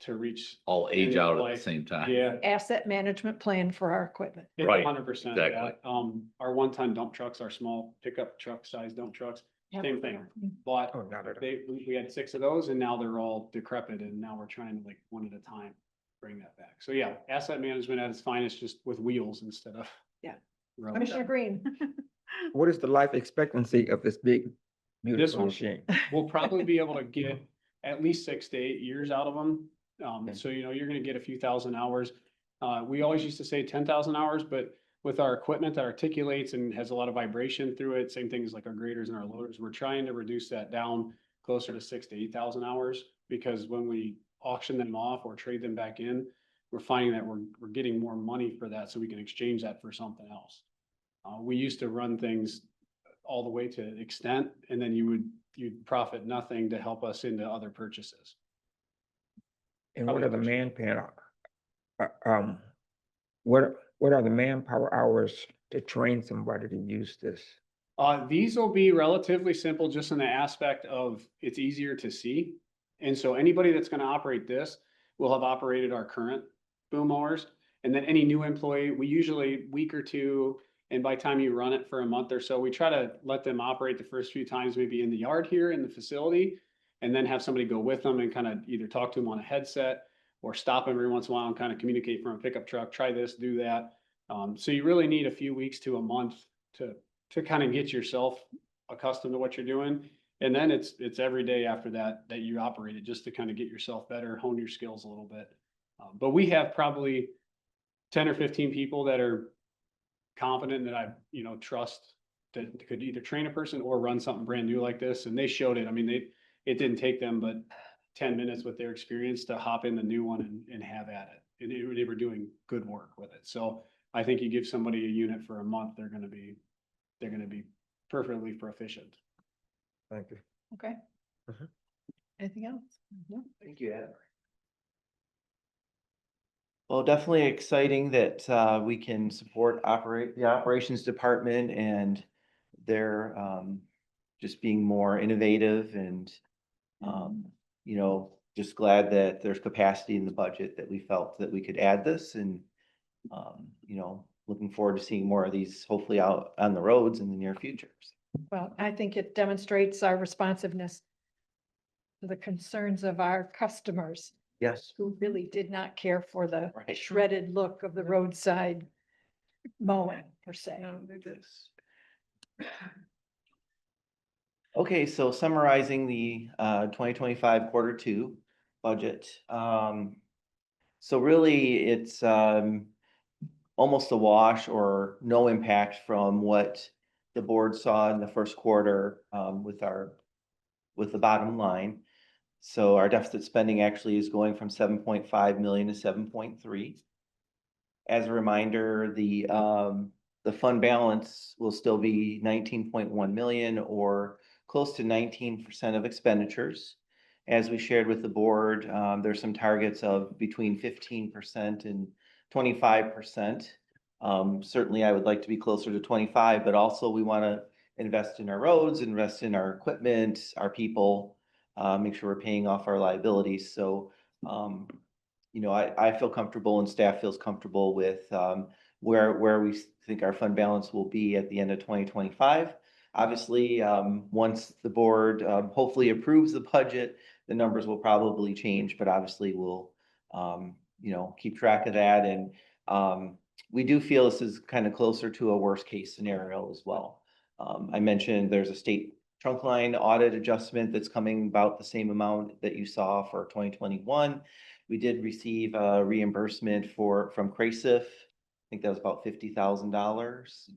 reach. All age end of out at the life. same time. Yeah, Asset management plan for our equipment. it's Right, 100%. exactly. Our 1-ton dump trucks, our small pickup truck size dump trucks, same thing. Bought, Oh, not at all. we had 6 of those and now they're all decrepit and now we're trying to like one at a time bring that back. So yeah, asset management at its finest, just with wheels instead of. Yeah. rubber. Commissioner Green. What is the life expectancy of this big, beautiful one? machine? We'll probably be able to get at least 6 to 8 years out of them. Okay. So, you know, you're gonna get a few thousand hours. We always used to say 10,000 hours, but with our equipment that articulates and has a lot of vibration through it, same thing as like our graders and our loaders, we're trying to reduce that down closer to 6,000 to 8,000 hours. Because when we auction them off or trade them back in, we're finding that we're getting more money for that, so we can exchange that for something else. We used to run things all the way to extent, and then you'd profit nothing to help us into other purchases. And what are the man pan? What, what are the manpower hours to train somebody to use this? These will be relatively simple, just in the aspect of it's easier to see. And so anybody that's gonna operate this will have operated our current boom mowers. And then any new employee, we usually week or two, and by the time you run it for a month or so, we try to let them operate the first few times, maybe in the yard here in the facility. And then have somebody go with them and kind of either talk to them on a headset or stop them every once in a while and kind of communicate from a pickup truck, try this, do that. So you really need a few weeks to a month to kind of get yourself accustomed to what you're doing. And then it's every day after that you operate it, just to kind of get yourself better, hone your skills a little bit. But we have probably 10 or 15 people that are confident that I, trust that could either train a person or run something brand new like this. And they showed it. I mean, it didn't take them but 10 minutes with their experience to hop in the new one and have at it. And they were doing good work with it. So I think you give somebody a unit for a month, they're gonna be perfectly proficient. Thank you. Okay. Mhm. Anything else? No? Thank you, Adam. Well, definitely exciting that we can support the operations department and their just being more innovative and just glad that there's capacity in the budget that we felt that we could add this and looking forward to seeing more of these hopefully out on the roads in the near future. Well, I think it demonstrates our responsiveness to the concerns of our customers Yes. who really did not care for the Right. shredded look of the roadside mowing per se. Okay, so summarizing the 2025 Q2 budget. So really, it's almost a wash or no impact from what the board saw in the first quarter with the bottom line. So our deficit spending actually is going from 7.5 million to 7.3. As a reminder, the fund balance will still be 19.1 million, or close to 19% of expenditures. As we shared with the board, there's some targets of between 15% and 25%. Certainly I would like to be closer to 25, but also we want to invest in our roads, invest in our equipment, our people, make sure we're paying off our liabilities. So, I feel comfortable and staff feels comfortable with where we think our fund balance will be at the end of 2025. Obviously, once the board hopefully approves the budget, the numbers will probably change, but obviously we'll keep track of that. And we do feel this is kind of closer to a worst case scenario as well. I mentioned there's a state trunk line audit adjustment that's coming about the same amount that you saw for 2021. We did receive a reimbursement from CRASIF. I think that was about $50,000.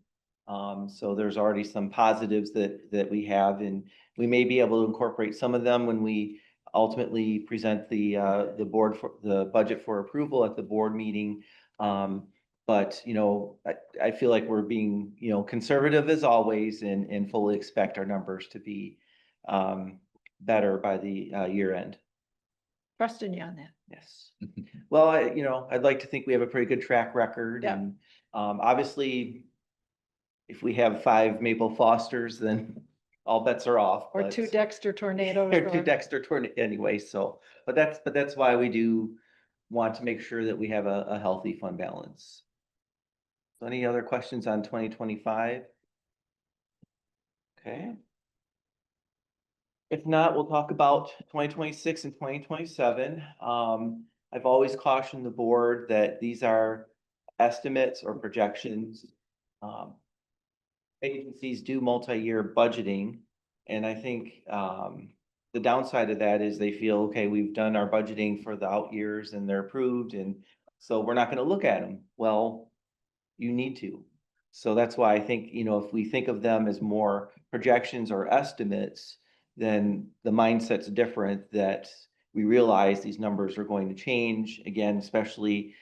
So there's already some positives that we have, and we may be able to incorporate some of them when we ultimately present the board for the budget for approval at the board meeting. But I feel like we're being conservative as always, and fully expect our numbers to be better by the year end. Trusting you on that. Yes. Well, I'd like to think we have a pretty good track record. Yeah. And obviously, if we have 5 Maple Fosters, then all bets are off. Or but- 2 Dexter tornadoes. Or 2 Dexter anyway. So, but that's why we do want to make sure that we have a healthy fund balance. So any other questions on 2025? Okay. If not, we'll talk about 2026 and 2027. I've always cautioned the board that these are estimates or projections. Agencies do multi-year budgeting, and I think the downside of that is they feel, okay, we've done our budgeting for the out years and they're approved, and so we're not going to look at them. Well, you need to. So that's why I think, if we think of them as more projections or estimates, then the mindset's different, that we realize these numbers are going to change again, especially,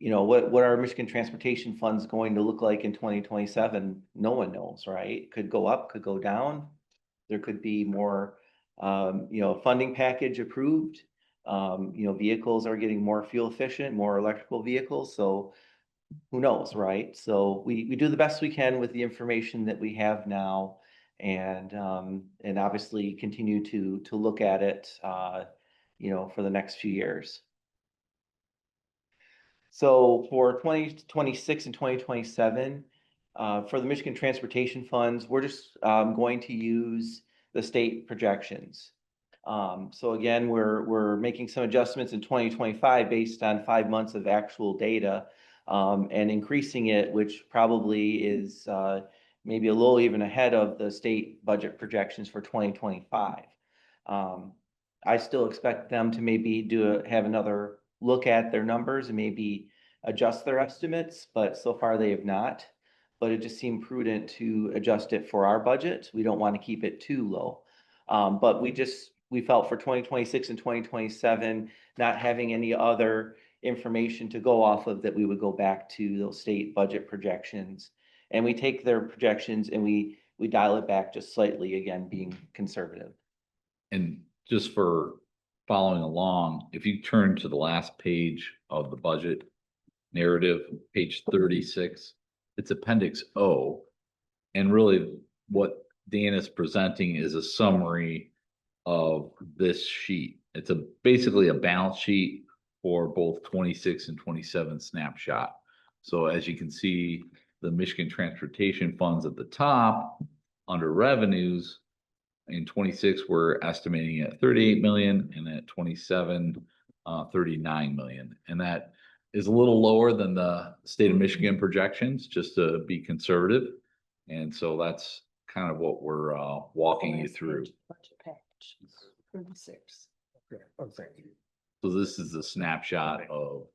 what are Michigan Transportation Funds going to look like in 2027? No one knows, right? Could go up, could go down. There could be more, funding package approved. Vehicles are getting more fuel efficient, more electrical vehicles. So who knows, right? So we do the best we can with the information that we have now and obviously continue to look at it, for the next few years. So for 2026 and 2027, for the Michigan Transportation Funds, we're just going to use the state projections. So again, we're making some adjustments in 2025 based on 5 months of actual data, and increasing it, which probably is maybe a little even ahead of the state budget projections for 2025. I still expect them to maybe have another look at their numbers and maybe adjust their estimates, but so far they have not. But it just seemed prudent to adjust it for our budget. We don't want to keep it too low. But we felt for 2026 and 2027, not having any other information to go off of, that we would go back to those state budget projections. And we take their projections and we dial it back just slightly, again, being conservative. And just for following along, if you turn to the last page of the budget narrative, page 36, it's Appendix O. And really what Dan is presenting is a summary of this sheet. It's basically a balance sheet for both 26 and 27 snapshot. So as you can see, the Michigan Transportation Funds at the top under revenues, in 26, we're estimating at 38 million, and at 27, 39 million. And that is a little lower than the state of Michigan projections, just to be conservative. And so that's kind of what we're walking you through. So this is a snapshot of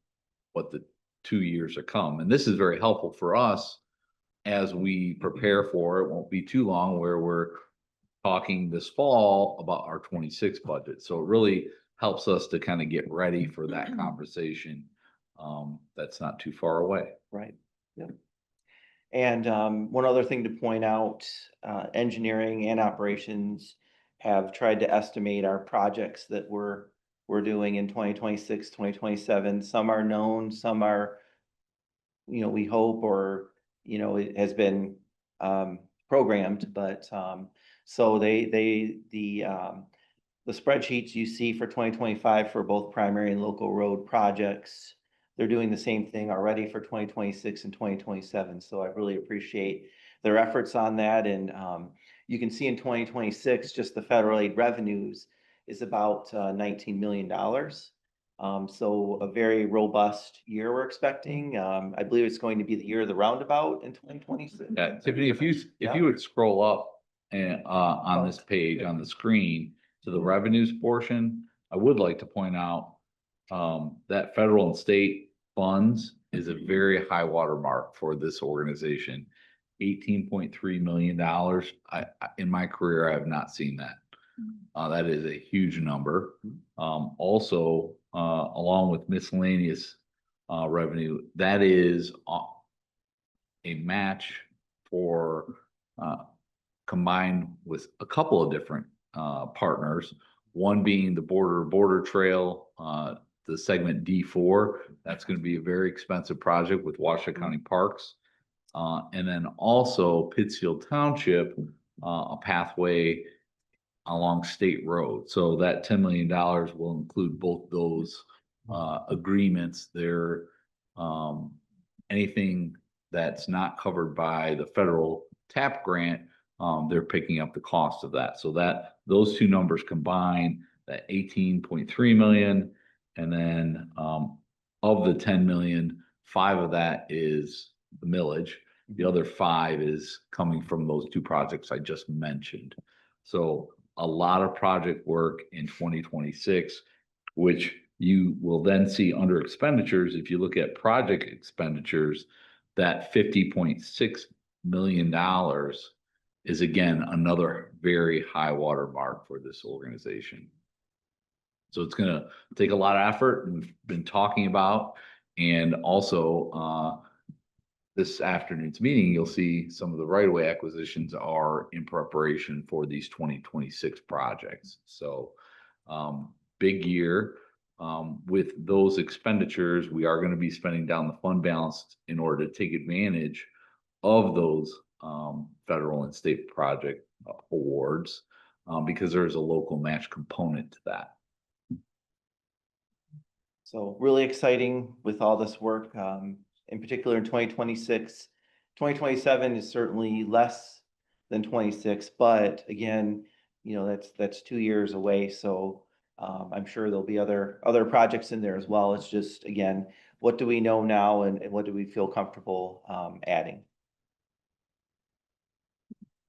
what the 2 years are come. And this is very helpful for us as we prepare for, it won't be too long, where we're talking this fall about our 26 budget. So it really helps us to kind of get ready for that conversation. That's not too far away. Right. Yep. And one other thing to point out, engineering and operations have tried to estimate our projects that we're doing in 2026, 2027. Some are known, some are, we hope, or, it has been programmed, but so the spreadsheets you see for 2025 for both primary and local road projects, they're doing the same thing already for 2026 and 2027. So I really appreciate their efforts on that. And you can see in 2026, just the federal aid revenues is about $19 million. So a very robust year we're expecting. I believe it's going to be the year of the roundabout in 2026. Yeah, Tiffany, if you would scroll up and on this page on the screen to the revenues portion, I would like to point out that federal and state funds is a very high watermark for this organization. $18.3 million. In my career, I have not seen that. That is a huge number. Also, along with miscellaneous revenue, that is a match for combined with a couple of different partners, one being the border trail, the segment D4. That's going to be a very expensive project with Washoe County Parks. And then also Pittsfield Township, a pathway along State Road. So that $10 million will include both those agreements. They're anything that's not covered by the federal TAP grant, they're picking up the cost of that. So that those two numbers combine, that 18.3 million, and then of the 10 million, 5 of that is the millage. The other 5 is coming from those 2 projects I just mentioned. So a lot of project work in 2026, which you will then see under expenditures. If you look at project expenditures, that $50.6 million is again another very high water mark for this organization. So it's going to take a lot of effort, and we've been talking about, and also this afternoon's meeting, you'll see some of the right-of-way acquisitions are in preparation for these 2026 projects. So big year. with those expenditures, we are gonna be spending down the fund balance in order to take advantage of those federal and state project awards, because there's a local match component to that. So really exciting with all this work, in particular in 2026. 2027 is certainly less than 26, but again, you know, that's 2 years away. So I'm sure there'll be other projects in there as well. It's just, again, what do we know now and what do we feel comfortable adding?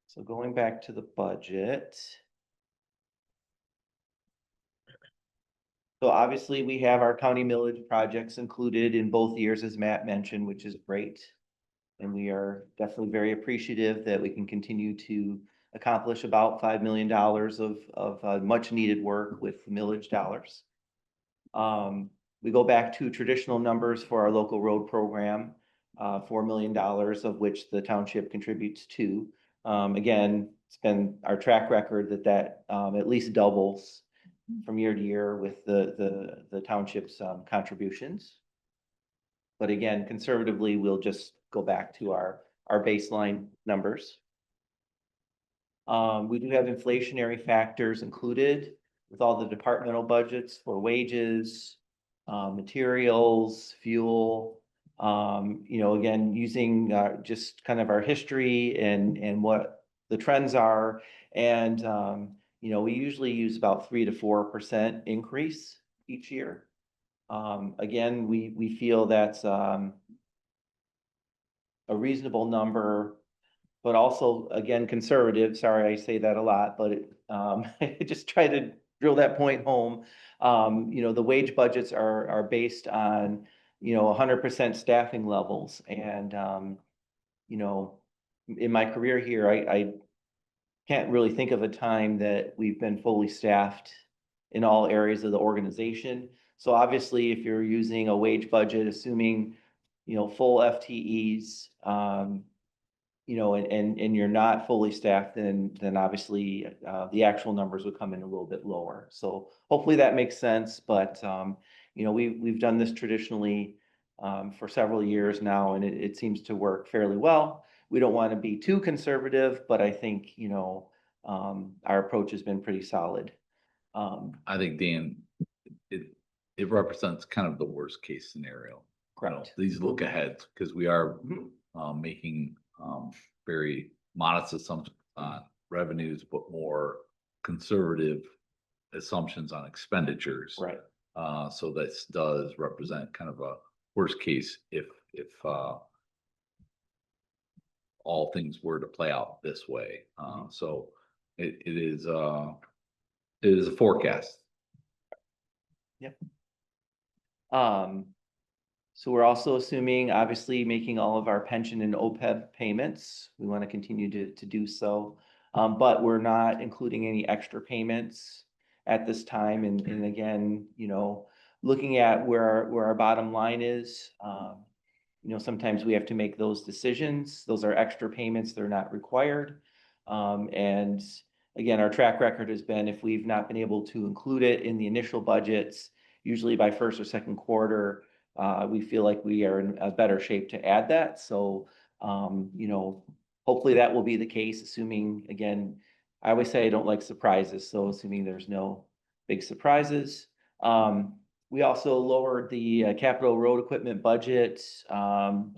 So going back to the budget. So obviously, we have our county millage projects included in both years, as Matt mentioned, which is great. And we are definitely very appreciative that we can continue to accomplish about $5 million of much needed work with the millage dollars. We go back to traditional numbers for our local road program, $4 million, of which the township contributes to. Again, it's been our track record that at least doubles from year to year with the township's contributions. But again, conservatively, we'll just go back to our baseline numbers. We do have inflationary factors included with all the departmental budgets for wages, materials, fuel. You know, again, using just kind of our history and what the trends are. And, you know, we usually use about 3 to 4% increase each year. Again, we feel that's a reasonable number, but also, again, conservative. Sorry, I say that a lot, but I just try to drill that point home. You know, the wage budgets are based on, you know, 100% staffing levels. And, you know, in my career here, I can't really think of a time that we've been fully staffed in all areas of the organization. So obviously, if you're using a wage budget, assuming, you know, full FTEs, you know, and you're not fully staffed, then obviously the actual numbers would come in a little bit lower. So hopefully that makes sense. But you know, we've done this traditionally for several years now, and it seems to work fairly well. We don't want to be too conservative, but I think, you know, our approach has been pretty solid. I think, Dan, it represents kind of the worst case scenario. Correct. These look ahead, because we are making very modest assumptions on revenues, but more conservative assumptions on expenditures. Right. So this does represent kind of a worst case if all things were to play out this way. So it is a forecast. Yep. So we're also assuming, obviously, making all of our pension and OPEB payments. We want to continue to do so. But we're not including any extra payments at this time. And again, you know, looking at where our bottom line is, you know, sometimes we have to make those decisions. Those are extra payments. They're not required. And again, our track record has been, if we've not been able to include it in the initial budgets, usually by first or second quarter, we feel like we are in a better shape to add that. So, you know, hopefully that will be the case, assuming, again, I always say I don't like surprises. So assuming there's no big surprises. We also lowered the capital road equipment budget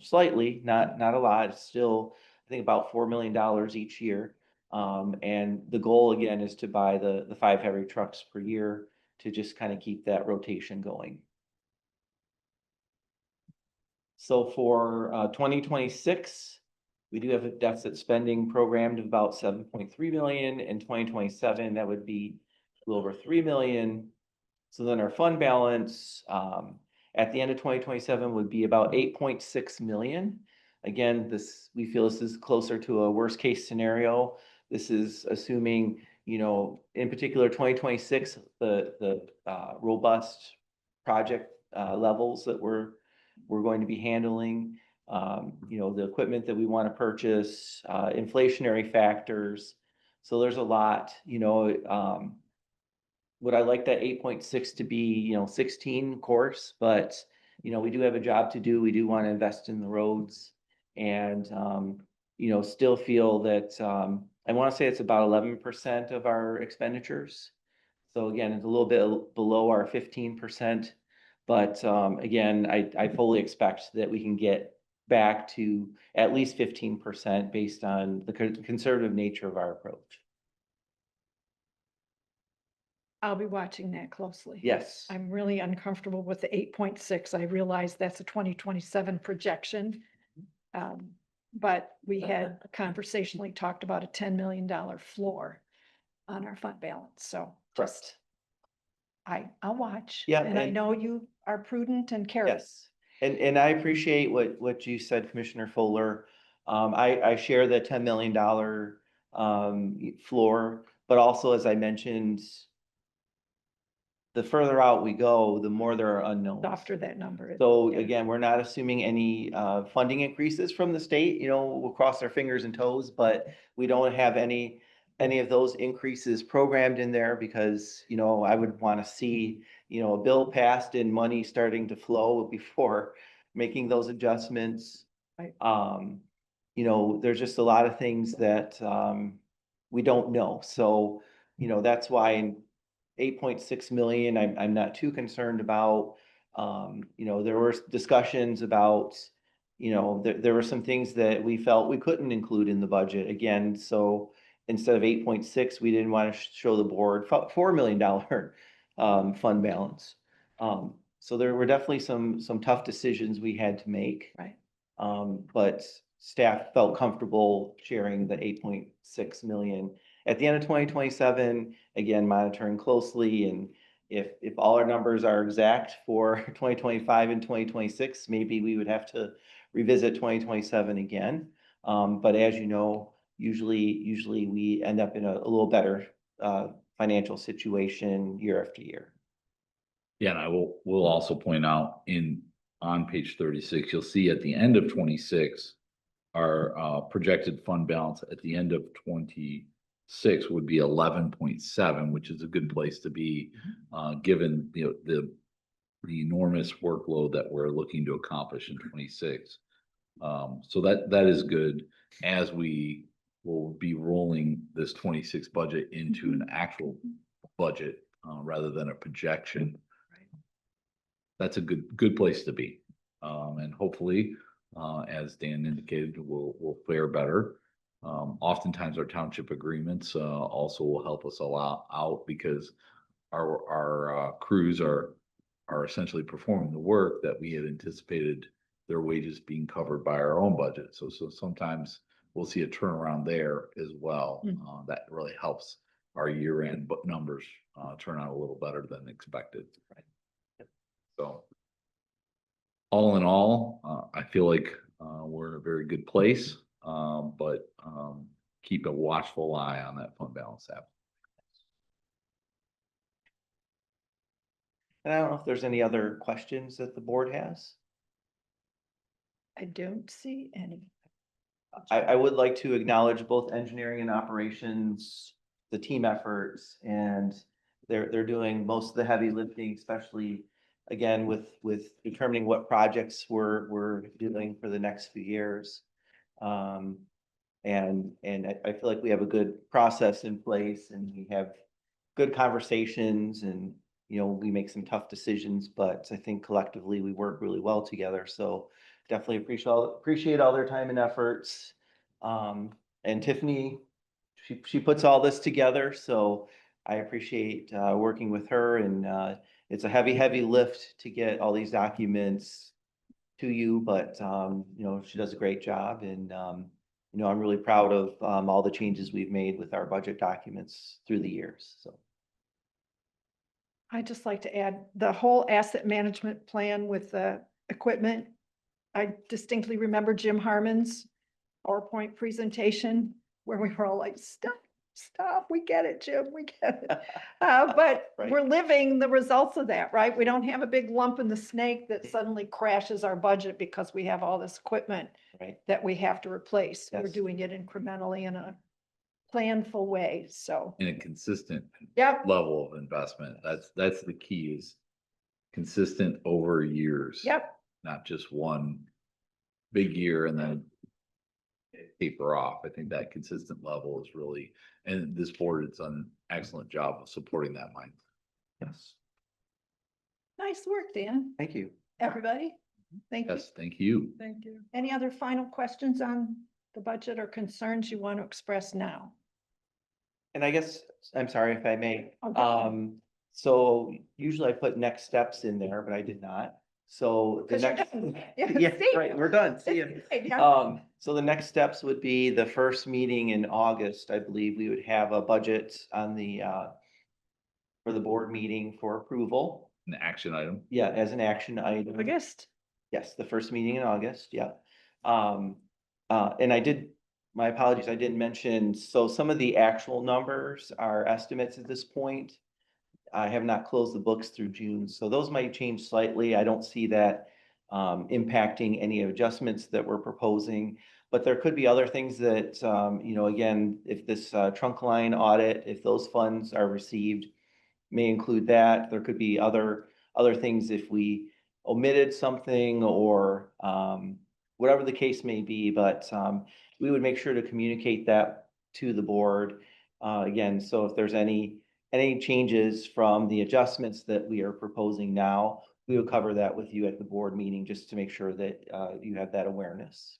slightly, not a lot. It's still, I think, about $4 million each year. And the goal, again, is to buy the 5 heavy trucks per year to just kind of keep that rotation going. So for 2026, we do have a deficit spending programmed of about 7.3 million. In 2027, that would be a little over 3 million. So then our fund balance at the end of 2027 would be about 8.6 million. Again, we feel this is closer to a worst case scenario. This is assuming, you know, in particular 2026, the robust project levels that we're going to be handling, you know, the equipment that we want to purchase, inflationary factors. So there's a lot, you know, would I like that 8.6 to be, 16, of course, but, we do have a job to do. We do want to invest in the roads. And, still feel that, I want to say it's about 11% of our expenditures. So again, it's a little bit below our 15%. But, again, I fully expect that we can get back to at least 15% based on the conservative nature of our approach. I'll be watching that closely. Yes. I'm really uncomfortable with the 8.6. I realize that's a 2027 projection. But we had conversationally talked about a $10 million floor on our fund balance, so just, I'll watch. Yeah, And I and- know you are prudent and careful. Yes, and I appreciate what you said, Commissioner Fuller. I share the $10 million floor, but also, as I mentioned, the further out we go, the more there are unknowns. Softer that number is. So Yeah. again, we're not assuming any funding increases from the state, we'll cross our fingers and toes, but we don't have any of those increases programmed in there because, I would want to see, a bill passed and money starting to flow before making those adjustments. Right. There's just a lot of things that we don't know. So, that's why in 8.6 million, I'm not too concerned about. There were discussions about, there were some things that we felt we couldn't include in the budget again. So instead of 8.6, we didn't want to show the board $4 million fund balance. So there were definitely some tough decisions we had to make. Right. But staff felt comfortable sharing the 8.6 million. At the end of 2027, again, monitoring closely, and if all our numbers are exact for 2025 and 2026, maybe we would have to revisit 2027 again. But as you know, usually we end up in a little better financial situation year after year. Yeah, and we'll also point out on page 36, you'll see at the end of 26, our projected fund balance at the end of 26 would be 11.7, which is a good place to be, given the enormous workload that we're looking to accomplish in 26. So that is good, as we will be rolling this 26 budget into an actual budget rather than a projection. That's a good place to be. And hopefully, as Dan indicated, we'll fare better. Oftentimes our township agreements also will help us a lot out because our crews are essentially performing the work that we had anticipated their wages being covered by our own budget. So sometimes we'll see a turnaround there as well. That really helps our year-end numbers turn out a little better than expected. Right. So all in all, I feel like we're in a very good place, but keep a watchful eye on that fund balance app. And I don't know if there's any other questions that the board has. I don't see any. I would like to acknowledge both engineering and operations, the team efforts, and they're doing most of the heavy lifting, especially again with determining what projects we're doing for the next few years. And I feel like we have a good process in place, and we have good conversations, and we make some tough decisions, but I think collectively we work really well together. So definitely appreciate all their time and efforts. And Tiffany, she puts all this together, so I appreciate working with her, and it's a heavy lift to get all these documents to you, but she does a great job, and I'm really proud of all the changes we've made with our budget documents through the years. So I'd just like to add the whole asset management plan with the equipment. I distinctly remember Jim Harmon's PowerPoint presentation where we were all like, stop, we get it, Jim, we get it. But Right. we're living the results of that, right? We don't have a big lump in the snake that suddenly crashes our budget because we have all this equipment right. that we have to replace. We're Yes. doing it incrementally in a planful way, so, In a consistent yep, level of investment. That's the key is consistent over years. yep. Not just one big year and then taper off. I think that consistent level is really, and this board has done an excellent job of supporting that mind. Yes, Nice work, Dan. thank you. Everybody, thank you. Yes, thank you. Thank you. Any other final questions on the budget or concerns you want to express now? And I guess, I'm sorry if I may, Okay. so usually I put next steps in there, but I did not. So the 'Cause you're next. done. Yeah, Yeah, see? right, we're done. See you. So the next steps would be the first meeting in August, I believe we would have a budget on the, for the board meeting for approval. An action item. Yeah, as an action item. August. Yes, the first meeting in August, yeah. And I did, my apologies, I didn't mention, so some of the actual numbers are estimates at this point. I have not closed the books through June, so those might change slightly. I don't see that impacting any adjustments that we're proposing. But there could be other things that, you know, again, if this trunk line audit, if those funds are received, may include that. There could be other things if we omitted something or whatever the case may be, but we would make sure to communicate that to the board. Again, so if there's any changes from the adjustments that we are proposing now, we will cover that with you at the board meeting, just to make sure that you have that awareness.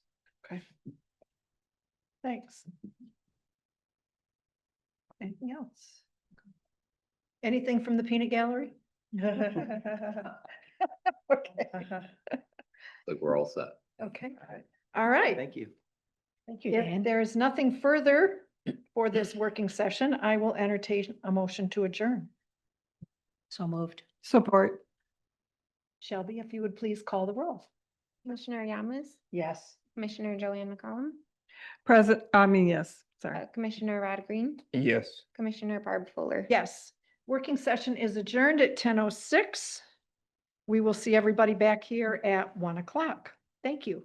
Thanks. Anything else? Anything from the peanut gallery? Okay. Like we're all set. Okay, all right. Thank you. Thank you, If Dan. there is nothing further for this working session, I will entertain a motion to adjourn. So moved. Support. Shelby, if you would please call the roll. Commissioner Yamas, Yes. Commissioner Joanne McCollum, Yes, sorry. Commissioner Rod Green, Yes. Commissioner Barb Fuller. Yes, working session is adjourned at 10:06. We will see everybody back here at 1 o'clock. Thank you.